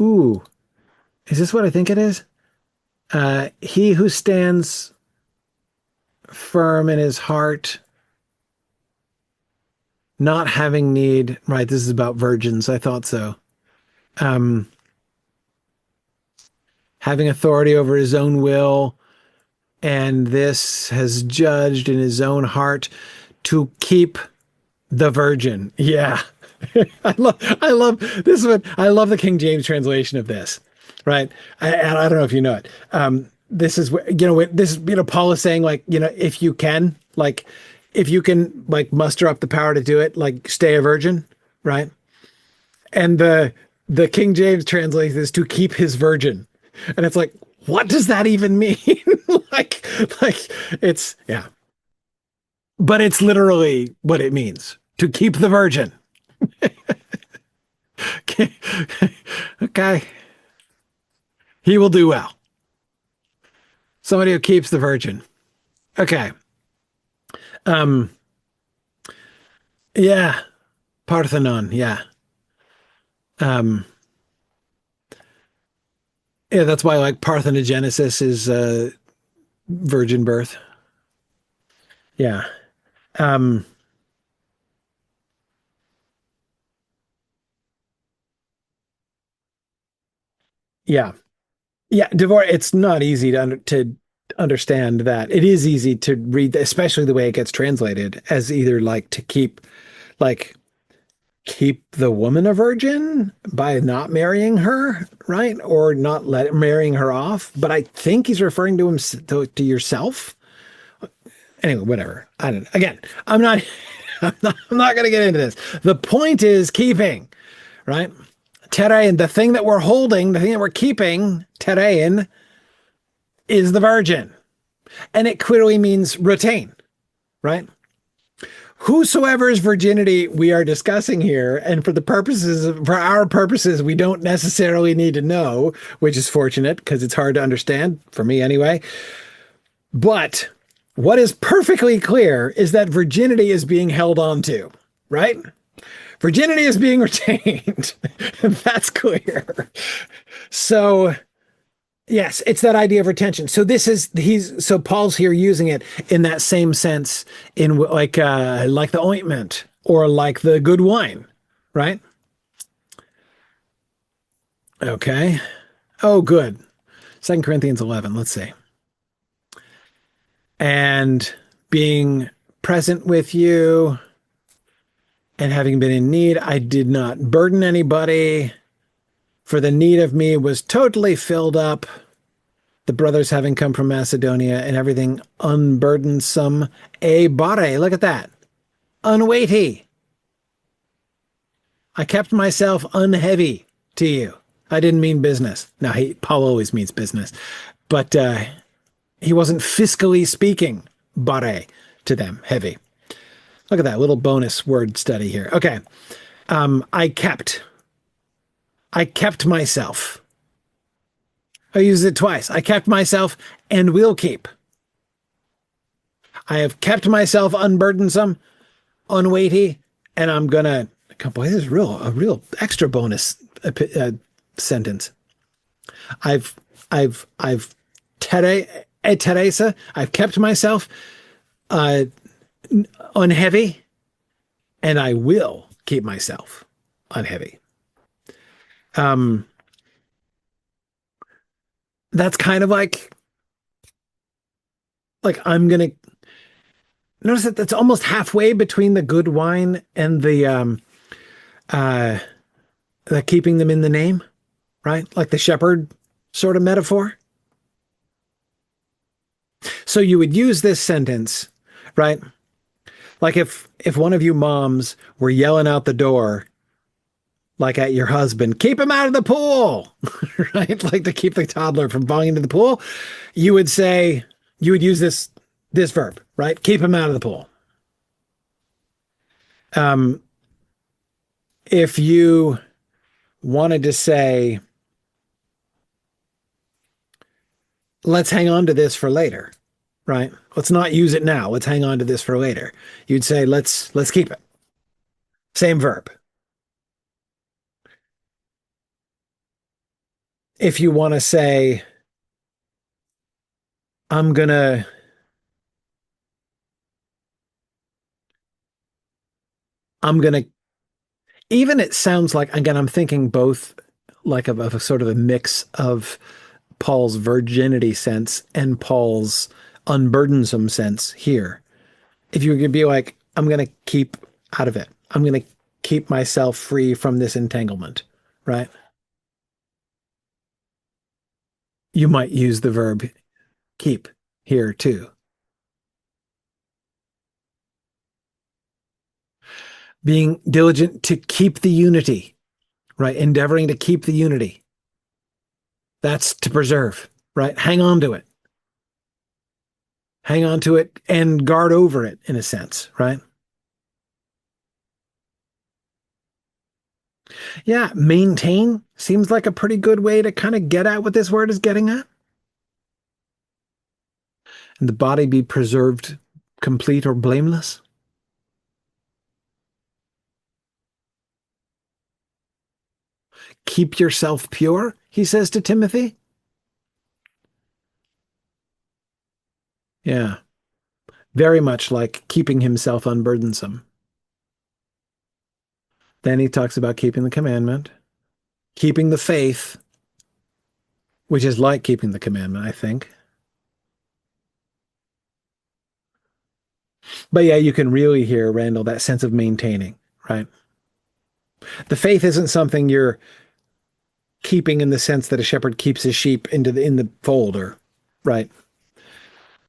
Speaker 1: Ooh. Is this what I think it is? He who stands firm in his heart, not having need. Right, this is about virgins. I thought so. Um, Having authority over his own will, and this has judged in his own heart to keep the virgin. Yeah. I love this one. I love the King James translation of this, right? And I don't know if you know it. This is this Paul is saying, like, if you can, like, if you can, like, muster up the power to do it, like, stay a virgin, right? And the King James translates this to keep his virgin, and it's like, what does that even mean? like like it's, yeah, but it's literally what it means, to keep the virgin. Okay. Okay. He will do well. Somebody who keeps the virgin. Okay. Um, yeah. Parthenon. Yeah. Um, yeah, that's why, like, parthenogenesis is virgin birth. Yeah. Um, yeah. Yeah. Divorce. It's not easy to understand that. It is easy to read, especially the way it gets translated as either, like, to like, keep the woman a virgin by not marrying her, right? Or not marrying her off. But I think he's referring to him, to yourself. Anyway, whatever. I don't. Again, I'm not. I'm not going to get into this. The point is keeping, right? Terein, the thing that we're holding, the thing that we're keeping, terein, is the virgin, and it clearly means retain, right? Whosoever's virginity we are discussing here, and for our purposes, we don't necessarily need to know, which is fortunate because it's hard to understand for me anyway. But what is perfectly clear is that virginity is being held on to, right? Virginity is being retained. That's clear. So, yes, it's that idea of retention. So so Paul's here using it in that same sense, in like the ointment or like the good wine, right? Okay. Oh, good. Second Corinthians 11. Let's see. And being present with you and having been in need, I did not burden anybody, for the need of me was totally filled up. The brothers having come from Macedonia, and everything unburdensome. A bare, look at that. Unweighty. I kept myself unheavy to you. I didn't mean business. Now, Paul always means business, but he wasn't fiscally speaking bare to them, heavy. Look at that little bonus word study here. Okay. I kept myself. I used it twice. I kept myself and will keep. I have kept myself unburdensome, unweighty, and I'm gonna. Boy, this is a real extra bonus sentence. I've Teresa. I've kept myself uh, unheavy, and I will keep myself unheavy. Um, that's kind of like I'm gonna notice that that's almost halfway between the good wine and uh the keeping them in the name, right? Like the shepherd sort of metaphor. So you would use this sentence, right? Like if one of you moms were yelling out the door, like at your husband, keep him out of the pool, right? Like to keep the toddler from falling into the pool, you would say, you would use this verb, right? Keep him out of the pool. Um, if you wanted to say, let's hang on to this for later, right? Let's not use it now. Let's hang on to this for later. You'd say, let's keep it. Same verb. if you want to say, I'm gonna, I'm gonna, even it sounds like, again, I'm thinking both like of a sort of a mix of Paul's virginity sense and Paul's unburdensome sense here. If you could be like, I'm going to keep out of it, I'm going to keep myself free from this entanglement, right? You might use the verb keep here too. Being diligent to keep the unity, right? Endeavoring to keep the unity. That's to preserve, right? Hang on to it. Hang on to it and guard over it in a sense, right? Yeah, maintain seems like a pretty good way to kind of get at what this word is getting at. And the body be preserved complete or blameless. Keep yourself pure, he says to Timothy. Yeah, very much like keeping himself unburdensome. Then he talks about keeping the commandment, keeping the faith, which is like keeping the commandment, I think. But yeah, you can really hear, Randall, that sense of maintaining, right? The faith isn't something you're keeping in the sense that a shepherd keeps his sheep into the in the fold or right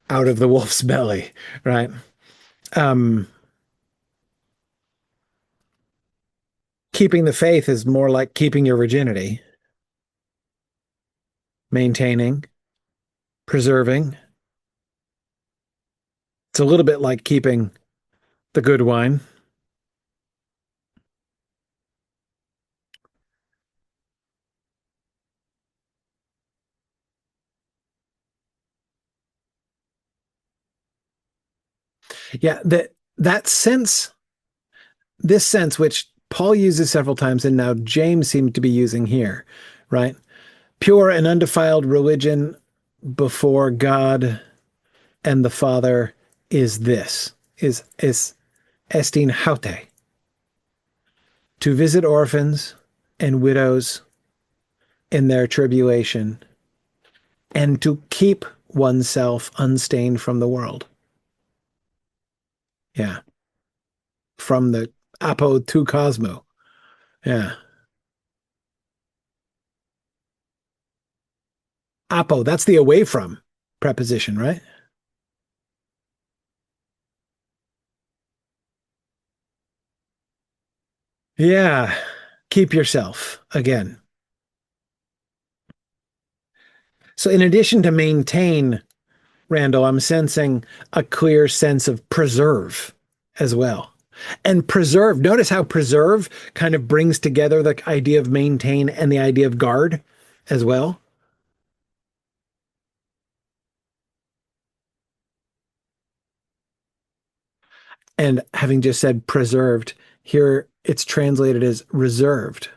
Speaker 1: out of the wolf's belly, right? Um, Keeping the faith is more like keeping your virginity, maintaining, preserving. It's a little bit like keeping the good wine. Yeah, that sense, this sense, which Paul uses several times, and now James seems to be using here, right? Pure and undefiled religion before God and the Father is this, is estin haute, to visit orphans and widows in their tribulation, and to keep oneself unstained from the world. Yeah. From the apo to cosmo. Yeah. Apo, that's the away from preposition, right? Yeah. Keep yourself again. So, in addition to maintain, Randall, I'm sensing a clear sense of preserve as well. And preserve, notice how preserve kind of brings together the idea of maintain and the idea of guard as well. And having just said preserved, here it's translated as reserved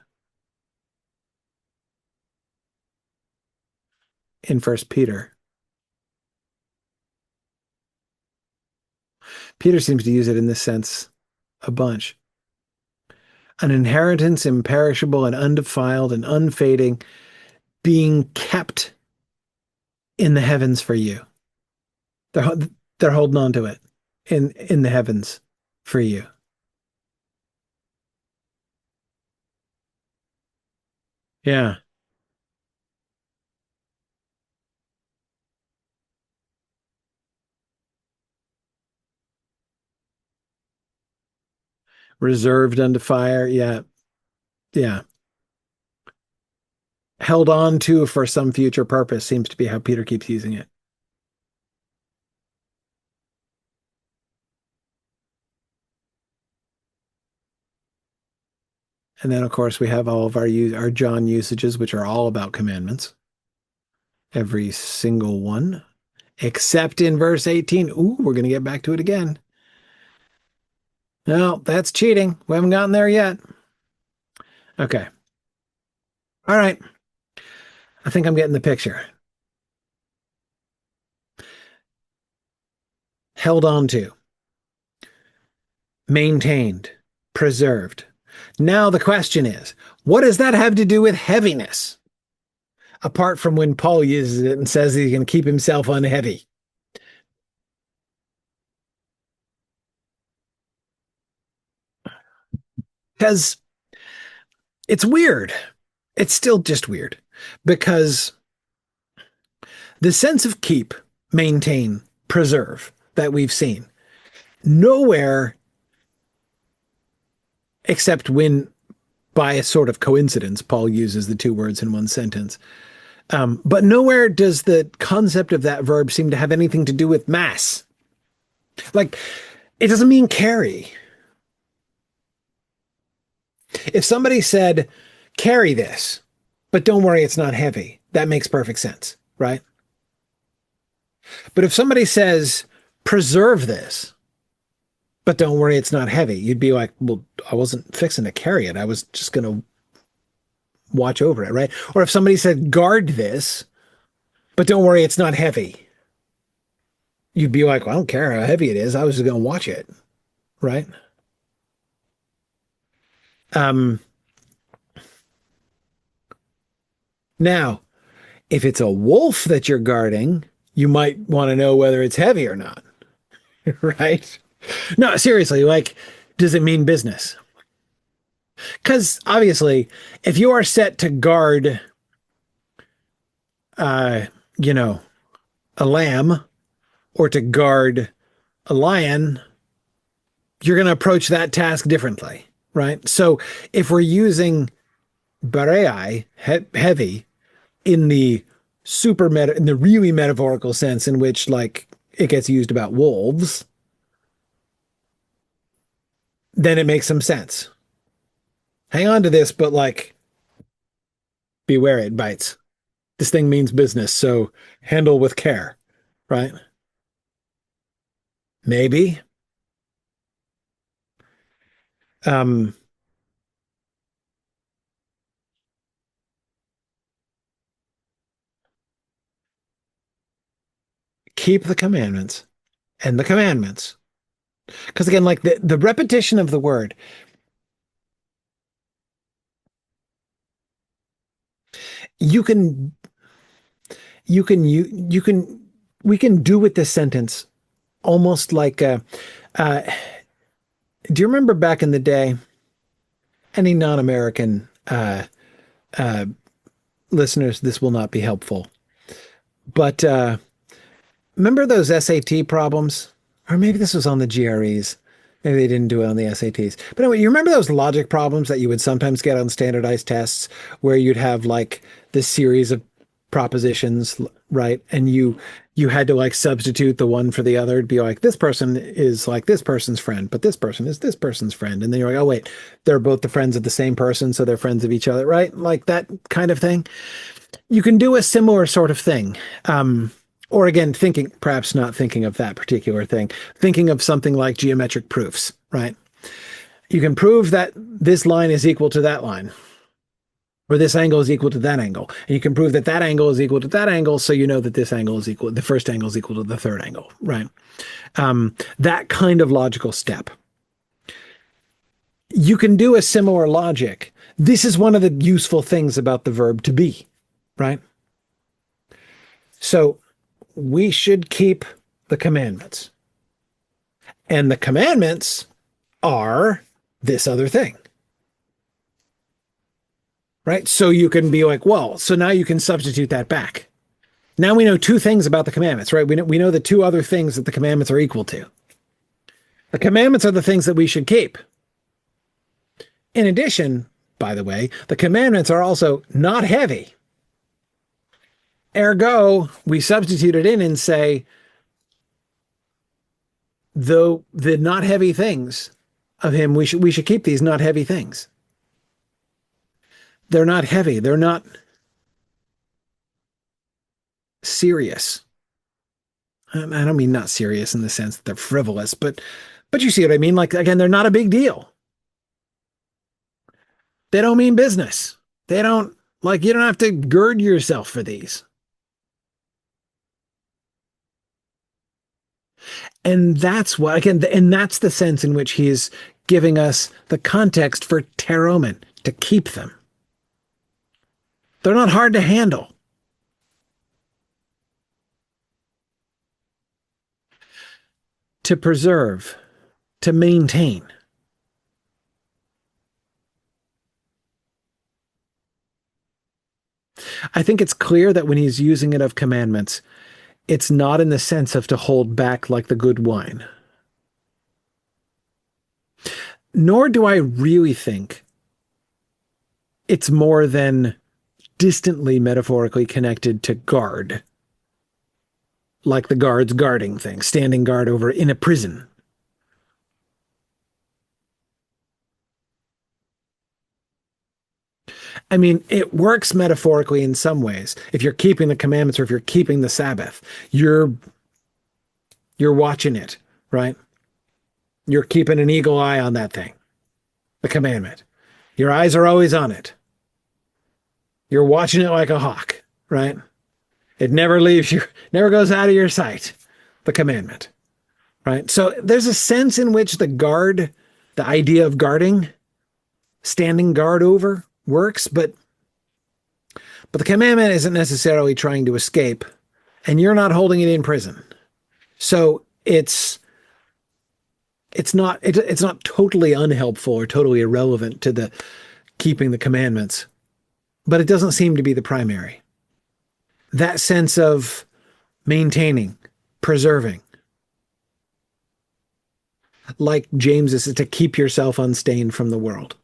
Speaker 1: in First Peter. Peter seems to use it in this sense a bunch. An inheritance imperishable and undefiled and unfading, being kept in the heavens for you. They're they're holding on to it in the heavens for you. Yeah, reserved unto fire. Yeah, yeah. Held on to for some future purpose seems to be how Peter keeps using it. And then, of course, we have all of our John usages, which are all about commandments. Every single one, except in verse 18. Ooh, we're going to get back to it again. No, that's cheating. We haven't gotten there yet. Okay. All right. I think I'm getting the picture. Held on to, maintained, preserved. Now the question is, what does that have to do with heaviness? Apart from when Paul uses it and says he can keep himself unheavy. Because it's weird. It's still just weird. Because the sense of keep, maintain, preserve that we've seen, nowhere except when, by a sort of coincidence, Paul uses the two words in one sentence. But nowhere does the concept of that verb seem to have anything to do with mass. Like, it doesn't mean carry. If somebody said, carry this, but don't worry, it's not heavy, that makes perfect sense, right? But if somebody says, preserve this, but don't worry, it's not heavy, you'd be like, well, I wasn't fixing to carry it. I was just going to watch over it, right? Or if somebody said, guard this, but don't worry, it's not heavy, you'd be like, well, I don't care how heavy it is. I was just going to watch it, right? Um, Now, if it's a wolf that you're guarding, you might want to know whether it's heavy or not, right? No, seriously, like, does it mean business? Because obviously, if you are set to guard, uh, you know, a lamb or to guard a lion, you're going to approach that task differently, right? So if we're using barei, heavy, in the in the really metaphorical sense in which like it gets used about wolves, then it makes some sense. Hang on to this, but like beware it bites. This thing means business, so handle with care, right? Maybe. Um, Keep the commandments and the commandments. Because again, like the repetition of the word, you can you can we can do with this sentence almost like uh do you remember back in the day, any non-American uh listeners, this will not be helpful, but remember those SAT problems? Or maybe this was on the GREs. Maybe they didn't do it on the SATs. But anyway, you remember those logic problems that you would sometimes get on standardized tests where you'd have like this series of propositions, right? And you had to like substitute the one for the other. It'd be like this person is like this person's friend, but this person is this person's friend. And then you're like, oh wait, they're both the friends of the same person, so they're friends of each other, right? Like that kind of thing. You can do a similar sort of thing. Or again, thinking, perhaps not thinking of that particular thing, thinking of something like geometric proofs, right? You can prove that this line is equal to that line, or this angle is equal to that angle. And you can prove that that angle is equal to that angle, so you know that this angle is equal, the first angle is equal to the third angle, right? That kind of logical step. You can do a similar logic. This is one of the useful things about the verb to be, right? So we should keep the commandments. And the commandments are this other thing. Right? So you can be like, well, so now you can substitute that back. Now we know two things about the commandments, right? We know the two other things that the commandments are equal to. The commandments are the things that we should keep. In addition, by the way, the commandments are also not heavy. Ergo, we substitute it in and say, though the not heavy things of him, we should keep these not heavy things. They're not heavy. They're not serious. I don't mean not serious in the sense that they're frivolous, but you see what I mean? Like again, they're not a big deal. They don't mean business. They don't Like you don't have to gird yourself for these. And that's what, again, and that's the sense in which he's giving us the context for teromen, to keep them. They're not hard to handle. To preserve, to maintain. I think it's clear that when he's using it of commandments, it's not in the sense of to hold back like the good wine. Nor do I really think it's more than distantly metaphorically connected to guard, like the guards guarding things, standing guard over in a prison. I mean, it works metaphorically in some ways. If you're keeping the commandments or if you're keeping the Sabbath, you're watching it, right? You're keeping an eagle eye on that thing, the commandment. Your eyes are always on it. You're watching it like a hawk, right? It never leaves you, never goes out of your sight, the commandment, right? So there's a sense in which the guard, the idea of guarding, standing guard over works, but the commandment isn't necessarily trying to escape, and you're not holding it in prison. So it's not totally unhelpful or totally irrelevant to the keeping the commandments, but it doesn't seem to be the primary. That sense of maintaining, preserving, like James is to keep yourself unstained from the world.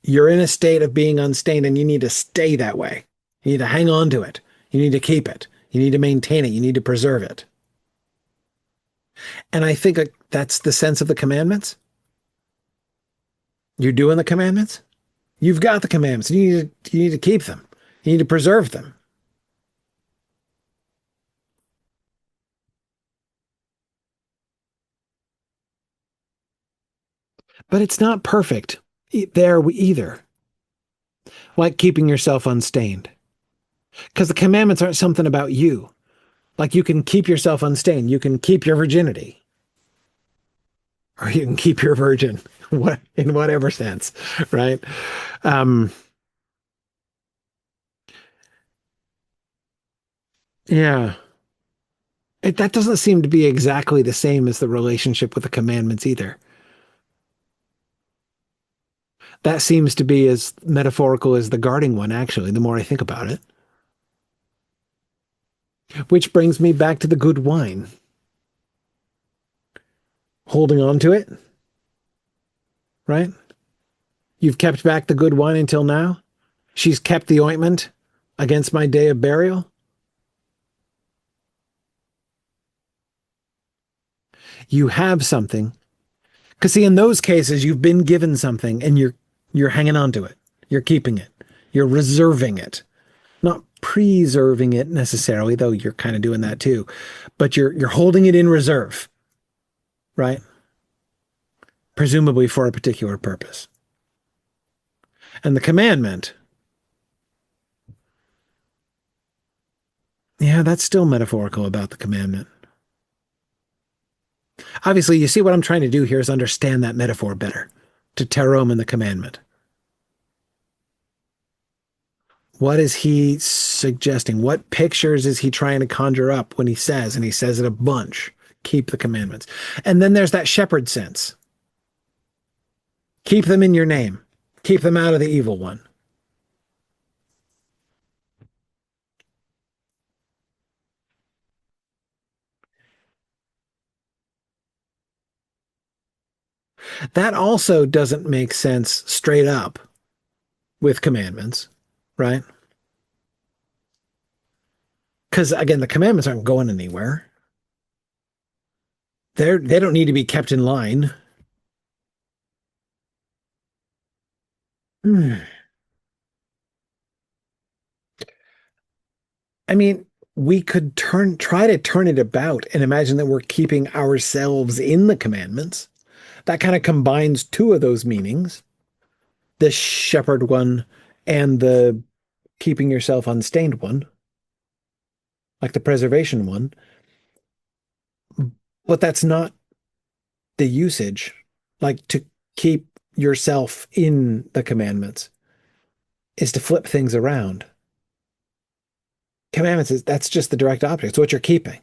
Speaker 1: You're in a state of being unstained and you need to stay that way. You need to hang on to it. You need to keep it. You need to maintain it. You need to preserve it. And I think that's the sense of the commandments. You're doing the commandments. You've got the commandments. You need to keep them. You need to preserve them. But it's not perfect there either. Like keeping yourself unstained. Because the commandments aren't something about you. Like you can keep yourself unstained. You can keep your virginity. Or you can keep your virgin, in whatever sense, right? Um, yeah. That doesn't seem to be exactly the same as the relationship with the commandments either. That seems to be as metaphorical as the guarding one, actually, the more I think about it. Which brings me back to the good wine. Holding on to it, right? You've kept back the good wine until now. She's kept the ointment against my day of burial. You have something. Because see, in those cases, you've been given something and you're hanging on to it. You're keeping it. You're reserving it. Not preserving it necessarily, though you're kind of doing that too. But you're holding it in reserve, right? Presumably for a particular purpose. And the commandment, yeah, that's still metaphorical about the commandment. Obviously, you see what I'm trying to do here is understand that metaphor better, to terom and the commandment. What is he suggesting? What pictures is he trying to conjure up when he says, and he says it a bunch, keep the commandments? And then there's that shepherd sense. Keep them in your name. Keep them out of the evil one. That also doesn't make sense straight up with commandments, right? Because again, the commandments aren't going anywhere. They don't need to be kept in line. Hmm. I mean, we could try to turn it about and imagine that we're keeping ourselves in the commandments. That kind of combines two of those meanings. the shepherd one and the keeping yourself unstained one, like the preservation one, but that's not the usage. Like to keep yourself in the commandments is to flip things around. Commandments is that's just the direct opposite. It's what you're keeping.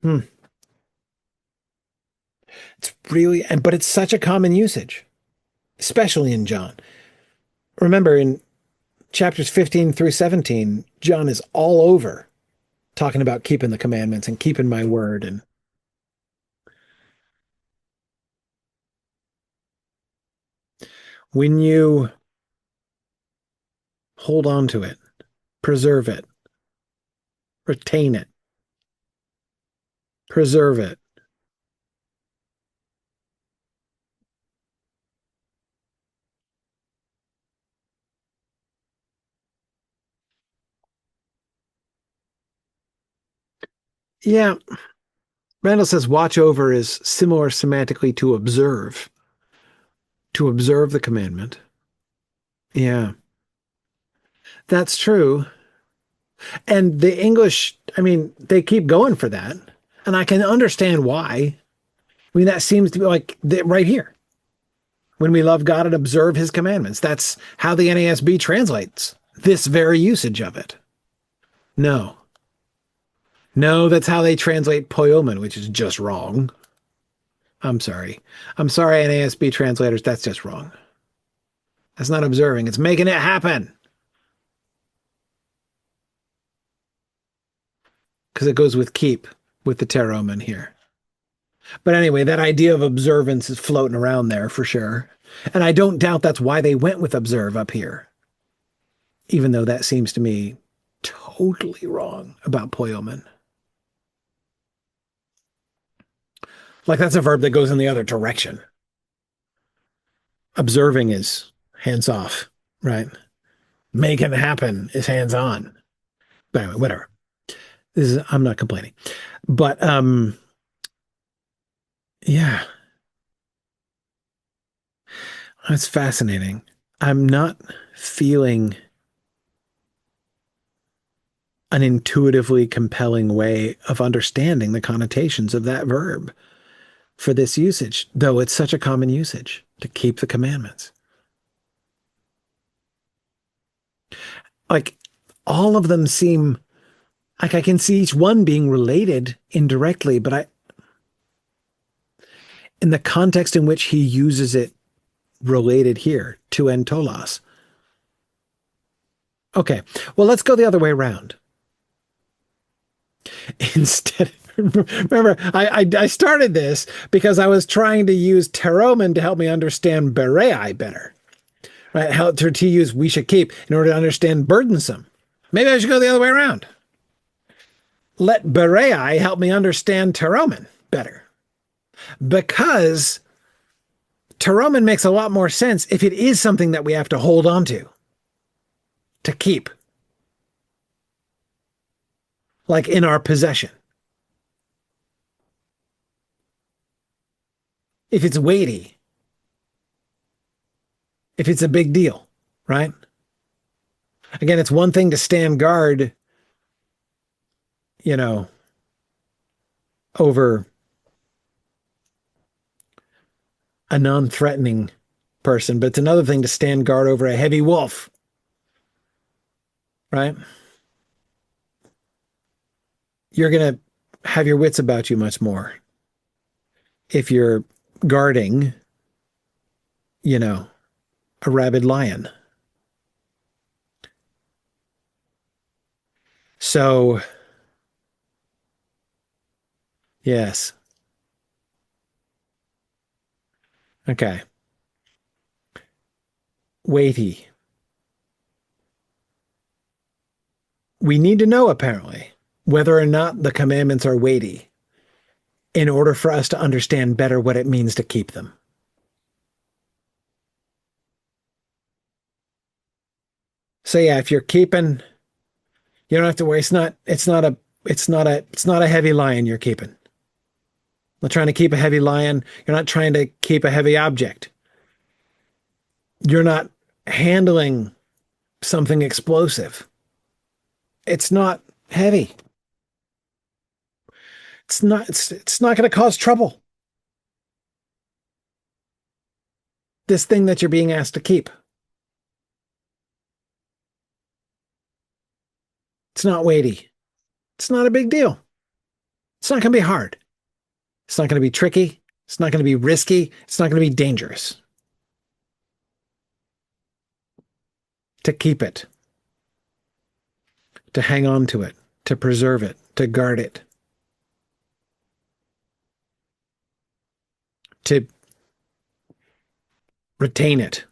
Speaker 1: Hmm. It's really, and but it's such a common usage, especially in John. Remember in chapters 15 through 17, John is all over talking about keeping the commandments and keeping my word. And when you hold on to it, preserve it, retain it, preserve it. Yeah, Randall says watch over is similar semantically to observe the commandment. Yeah, that's true. And the English, I mean, they keep going for that. And I can understand why. I mean, that seems to be like right here. When we love God and observe his commandments. That's how the NASB translates this very usage of it. No. No, that's how they translate poimen, which is just wrong. I'm sorry. I'm sorry, NASB translators. That's just wrong. That's not observing. It's making it happen. Because it goes with keep with the teromen here. But anyway, that idea of observance is floating around there for sure. And I don't doubt that's why they went with observe up here, even though that seems to me totally wrong about poimen. Like that's a verb that goes in the other direction. Observing is hands off, right? Making it happen is hands on. But anyway, whatever. I'm not complaining. But yeah, that's fascinating. I'm not feeling an intuitively compelling way of understanding the connotations of that verb for this usage, though it's such a common usage to keep the commandments. Like all of them seem like I can see each one being related indirectly, but in the context in which he uses it related here to entolos. Okay, well, let's go the other way around. Instead, remember, I started this because I was trying to use teromen to help me understand berei better, right? How to use we should keep in order to understand burdensome. Maybe I should go the other way around. Let berei help me understand teromen better, because teromen makes a lot more sense if it is something that we have to hold on to keep, like in our possession. If it's weighty, if it's a big deal, right? Again, it's one thing to stand guard, you know, over a non-threatening person, but it's another thing to stand guard over a heavy wolf, right? You're going to have your wits about you much more if you're guarding, you know, a rabid lion. So, yes. Okay. Weighty. We need to know, apparently, whether or not the commandments are weighty in order for us to understand better what it means to keep them. So yeah, if you're keeping, you don't have to worry. It's not a heavy lion you're keeping. Not trying to keep a heavy lion. You're not trying to keep a heavy object. You're not handling something explosive. It's not heavy. It's not going to cause trouble. This thing that you're being asked to keep. It's not weighty. It's not a big deal. It's not going to be hard. It's not going to be tricky. It's not going to be risky. It's not going to be dangerous to keep it, to hang on to it, to preserve it, to guard it, to retain it.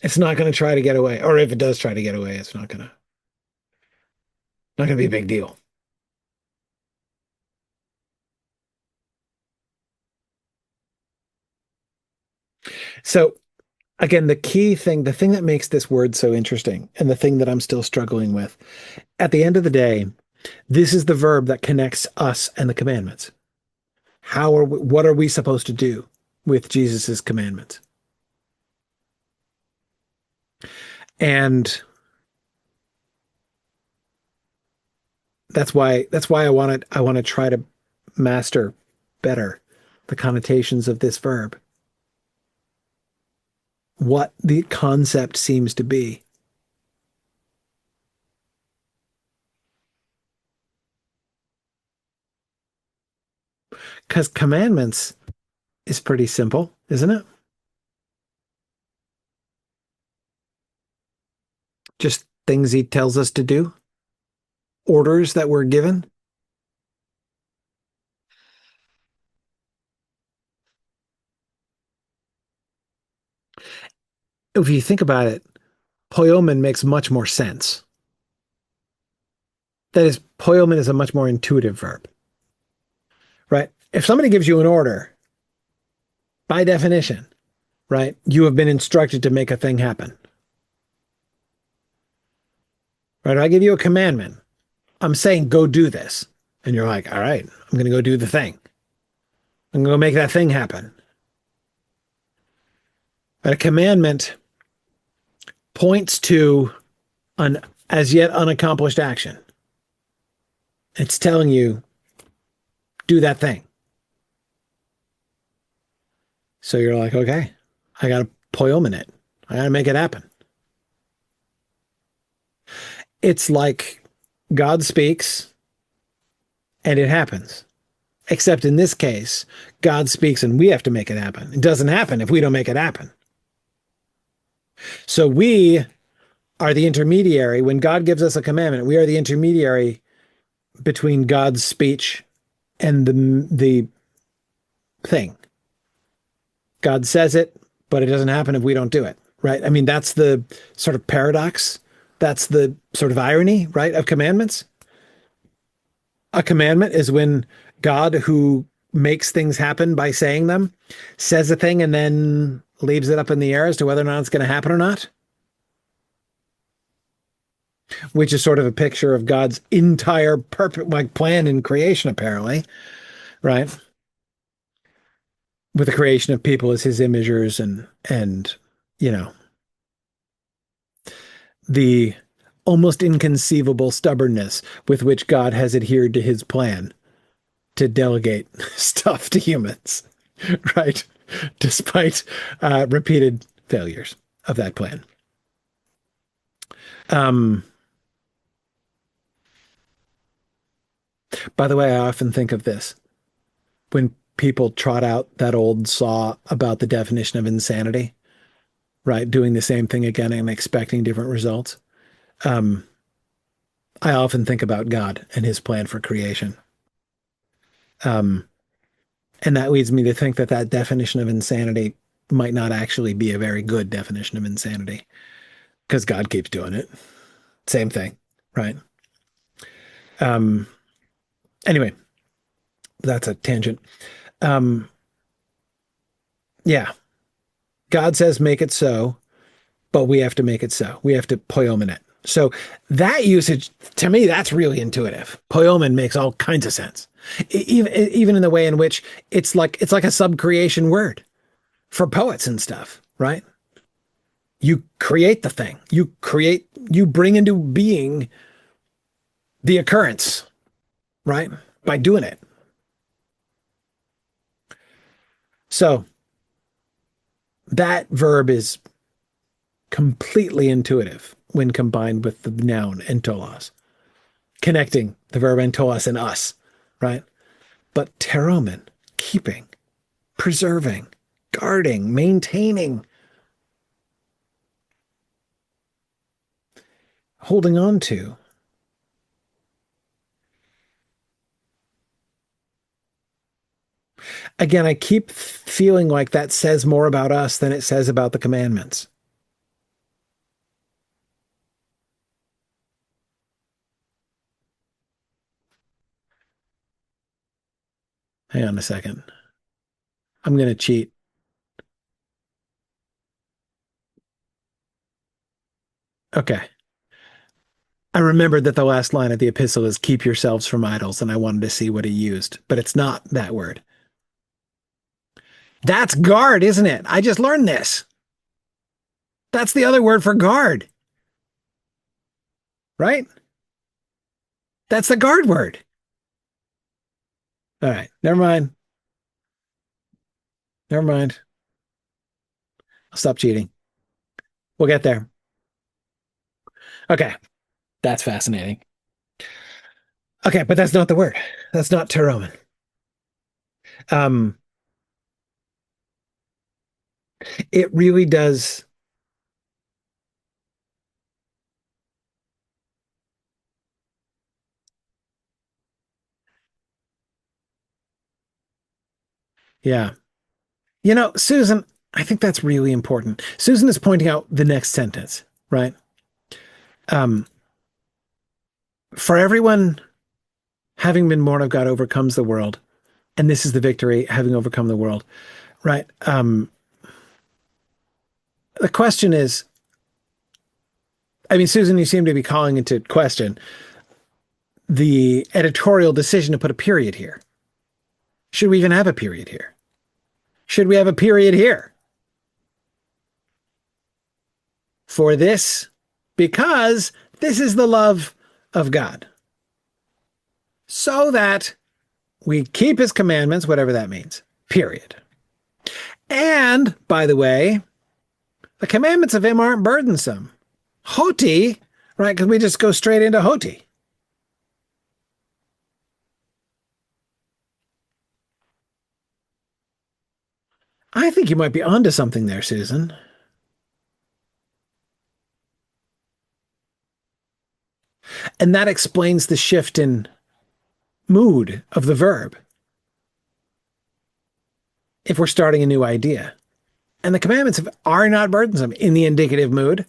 Speaker 1: It's not going to try to get away. Or if it does try to get away, it's not going to be a big deal. So again, the key thing, the thing that makes this word so interesting, and the thing that I'm still struggling with, at the end of the day, this is the verb that connects us and the commandments. What are we supposed to do with Jesus's commandments? And that's why I want to try to master better the connotations of this verb, what the concept seems to be. Because commandments is pretty simple, isn't it? Just things he tells us to do, orders that we're given. If you think about it, poimen makes much more sense. That is, poimen is a much more intuitive verb, right? If somebody gives you an order, by definition, right, you have been instructed to make a thing happen. Right? If I give you a commandment, I'm saying go do this. And you're like, all right, I'm going to go do the thing. I'm going to go make that thing happen. But a commandment points to an as yet unaccomplished action. It's telling you, do that thing. So you're like, okay, I got to poimen it. I got to make it happen. It's like God speaks and it happens. Except in this case, God speaks and we have to make it happen. It doesn't happen if we don't make it happen. So we are the intermediary. When God gives us a commandment, we are the intermediary between God's speech and the thing. God says it, but it doesn't happen if we don't do it, right? I mean, that's the sort of paradox. That's the sort of irony, right, of commandments. A commandment is when God, who makes things happen by saying them, says a thing and then leaves it up in the air as to whether or not it's going to happen or not, which is sort of a picture of God's entire plan in creation, apparently, right? With the creation of people as his imagers and you know, the almost inconceivable stubbornness with which God has adhered to his plan to delegate stuff to humans, right? Despite repeated failures of that plan. By the way, I often think of this when people trot out that old saw about the definition of insanity, right? Doing the same thing again and expecting different results. Um, I often think about God and his plan for creation. Um, and that leads me to think that that definition of insanity might not actually be a very good definition of insanity because God keeps doing it. Same thing, right? Um, anyway, that's a tangent. Um, yeah, God says make it so, but we have to make it so. We have to poimen it. So that usage, to me, that's really intuitive. Poemen makes all kinds of sense. Even in the way in which it's like a sub-creation word for poets and stuff, right? You create the thing. You bring into being the occurrence, right? By doing it. So that verb is completely intuitive when combined with the noun entolos, connecting the verb entolos and us, right? But teromen, keeping, preserving, guarding, maintaining, holding on to. Again, I keep feeling like that says more about us than it says about the commandments. Hang on a second. I'm going to cheat. Okay. I remembered that the last line of the epistle is keep yourselves from idols, and I wanted to see what he used, but it's not that word. That's guard, isn't it? I just learned this. That's the other word for guard, right? That's the guard word. All right. Never mind. Never mind. I'll stop cheating. We'll get there. Okay. That's fascinating. Okay, but that's not the word. That's not teromen. Um, it really does. Yeah. Susan, I think that's really important. Susan is pointing out the next sentence, right? Um, for everyone having been born of God overcomes the world, and this is the victory, having overcome the world, right? The question is, I mean, Susan, you seem to be calling into question the editorial decision to put a period here. Should we even have a period here? Should we have a period here? For this, because this is the love of God. So that we keep his commandments, whatever that means, period. And, by the way, the commandments of him aren't burdensome. Hoti, right? Because we just go straight into Hoti. I think you might be onto something there, Susan. And that explains the shift in mood of the verb if we're starting a new idea. And the commandments are not burdensome in the indicative mood.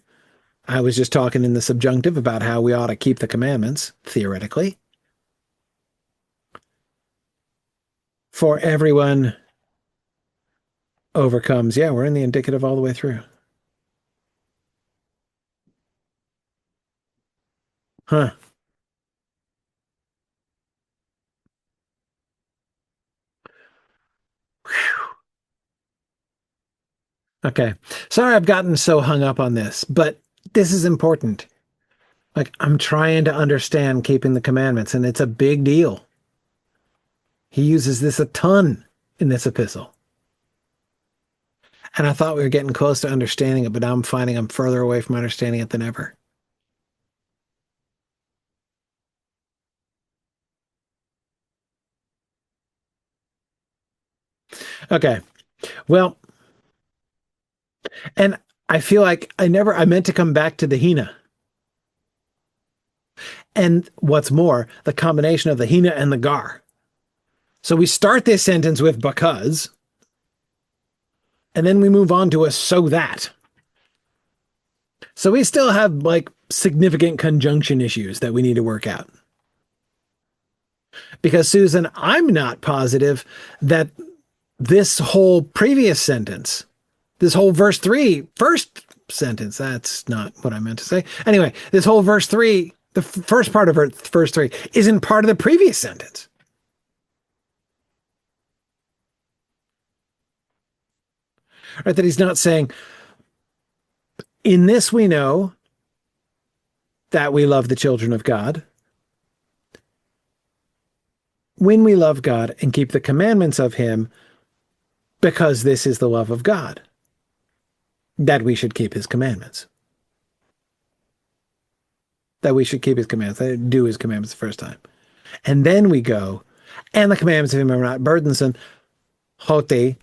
Speaker 1: I was just talking in the subjunctive about how we ought to keep the commandments, theoretically. For everyone overcomes. Yeah, we're in the indicative all the way through. Huh. Okay. Sorry I've gotten so hung up on this, but this is important. Like, I'm trying to understand keeping the commandments, and it's a big deal. He uses this a ton in this epistle. And I thought we were getting close to understanding it, but now I'm finding I'm further away from understanding it than ever. Okay. Well, and I feel like I meant to come back to the Hina. And what's more, the combination of the Hina and the Gar. So we start this sentence with because, and then we move on to a so that. So we still have like significant conjunction issues that we need to work out. Because, Susan, I'm not positive that this whole previous sentence, this whole verse 3, first sentence. That's not what I meant to say. Anyway, this whole verse three, the first part of verse three, isn't part of the previous sentence. Right? That he's not saying, in this we know that we love the children of God when we love God and keep the commandments of him, because this is the love of God, that we should keep his commandments. That we should keep his commandments, do his commandments the first time. And then we go, and the commandments of him are not burdensome, hoti,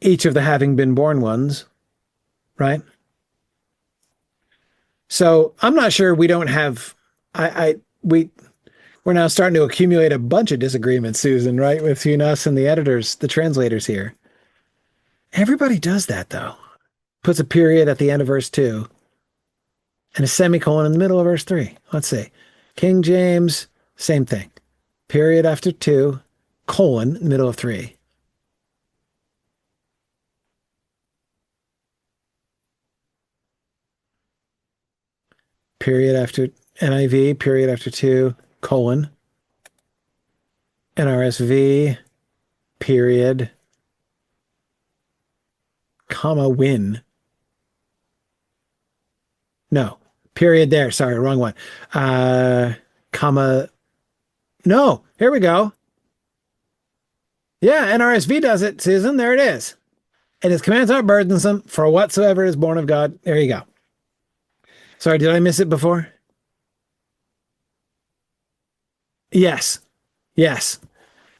Speaker 1: each of the having been born ones, right? So I'm not sure we don't have, we're now starting to accumulate a bunch of disagreements, Susan, right? Between us and the editors, the translators here. Everybody does that though. Puts a period at the end of verse 2 and a semicolon in the middle of verse 3. Let's see. King James, same thing. Period after 2, colon, middle of 3. Period after NIV, period after 2, colon. NRSV, period, comma, win. No, period there. Sorry, wrong one. Comma. No, here we go. Yeah, NRSV does it, Susan. There it is. And his commands aren't burdensome for whatsoever is born of God. There you go. Sorry, did I miss it before? Yes. Yes.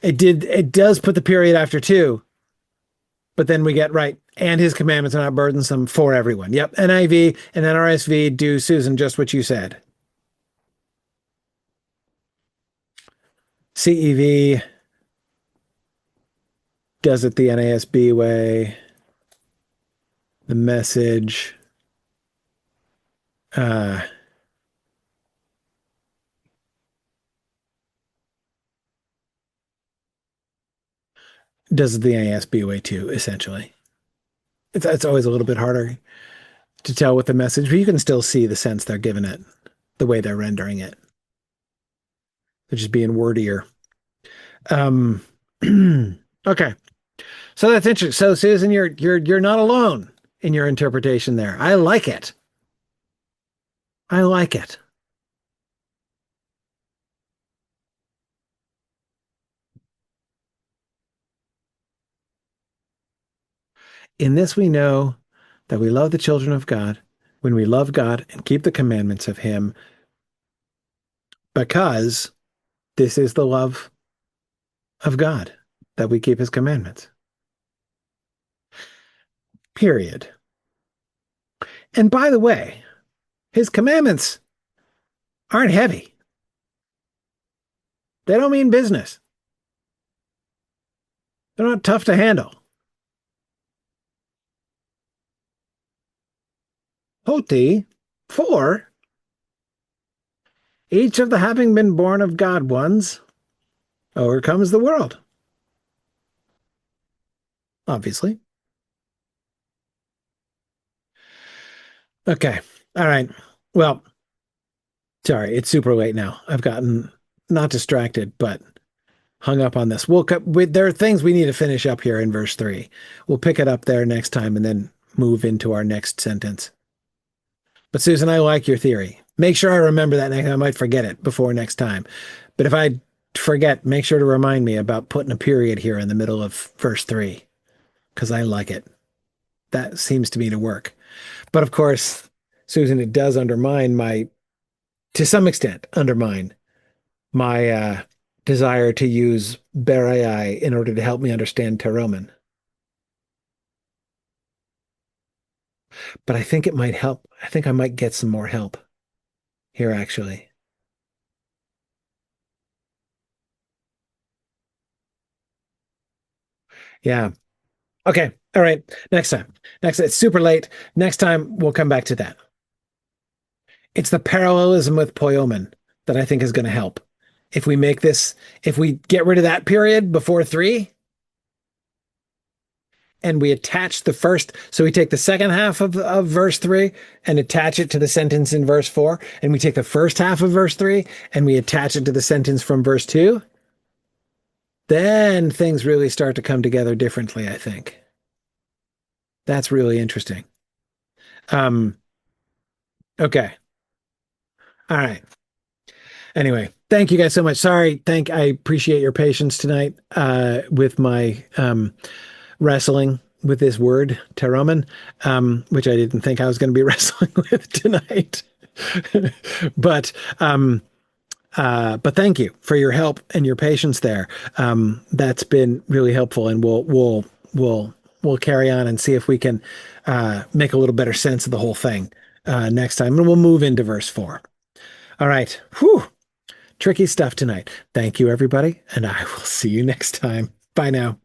Speaker 1: It did. It does put the period after 2, but then we get right. And his commandments are not burdensome for everyone. Yep. NIV and NRSV do, Susan, just what you said. CEV does it the NASB way. The Message. Does it the NASB way too, essentially. It's always a little bit harder to tell with the Message, but you can still see the sense they're giving it, the way they're rendering it. They're just being wordier. Okay. So that's interesting. So Susan, you're not alone in your interpretation there. I like it. I like it. In this we know that we love the children of God when we love God and keep the commandments of him, because this is the love of God, that we keep his commandments. Period. And by the way, his commandments aren't heavy. They don't mean business. They're not tough to handle. Hoti, for each of the having been born of God ones overcomes the world. Obviously. Okay. All right. Well, sorry, it's super late now. I've gotten not distracted, but hung up on this. There are things we need to finish up here in verse 3. We'll pick it up there next time and then move into our next sentence. But Susan, I like your theory. Make sure I remember that next. I might forget it before next time. But if I forget, make sure to remind me about putting a period here in the middle of verse 3, because I like it. That seems to me to work. But of course, Susan, it does undermine to some extent, undermine my desire to use Berai in order to help me understand Teroman. But I think it might help. I think I might get some more help here, actually. Yeah. Okay. All right. Next time. It's super late. Next time, we'll come back to that. It's the parallelism with Poyomen that I think is going to help. If we get rid of that period before 3, and we attach the first. So we take the second half of verse 3 and attach it to the sentence in verse 4. And we take the first half of verse 3 and we attach it to the sentence from verse 2. Then things really start to come together differently, I think. That's really interesting. Um, okay. All right. Anyway, thank you guys so much. Sorry, I appreciate your patience tonight with my wrestling with this word, teromen, which I didn't think I was going to be wrestling with tonight. but but thank you for your help and your patience there. That's been really helpful, and we'll carry on and see if we can make a little better sense of the whole thing next time, and we'll move into verse 4. All right. Whew. Tricky stuff tonight. Thank you, everybody, and I will see you next time. Bye now.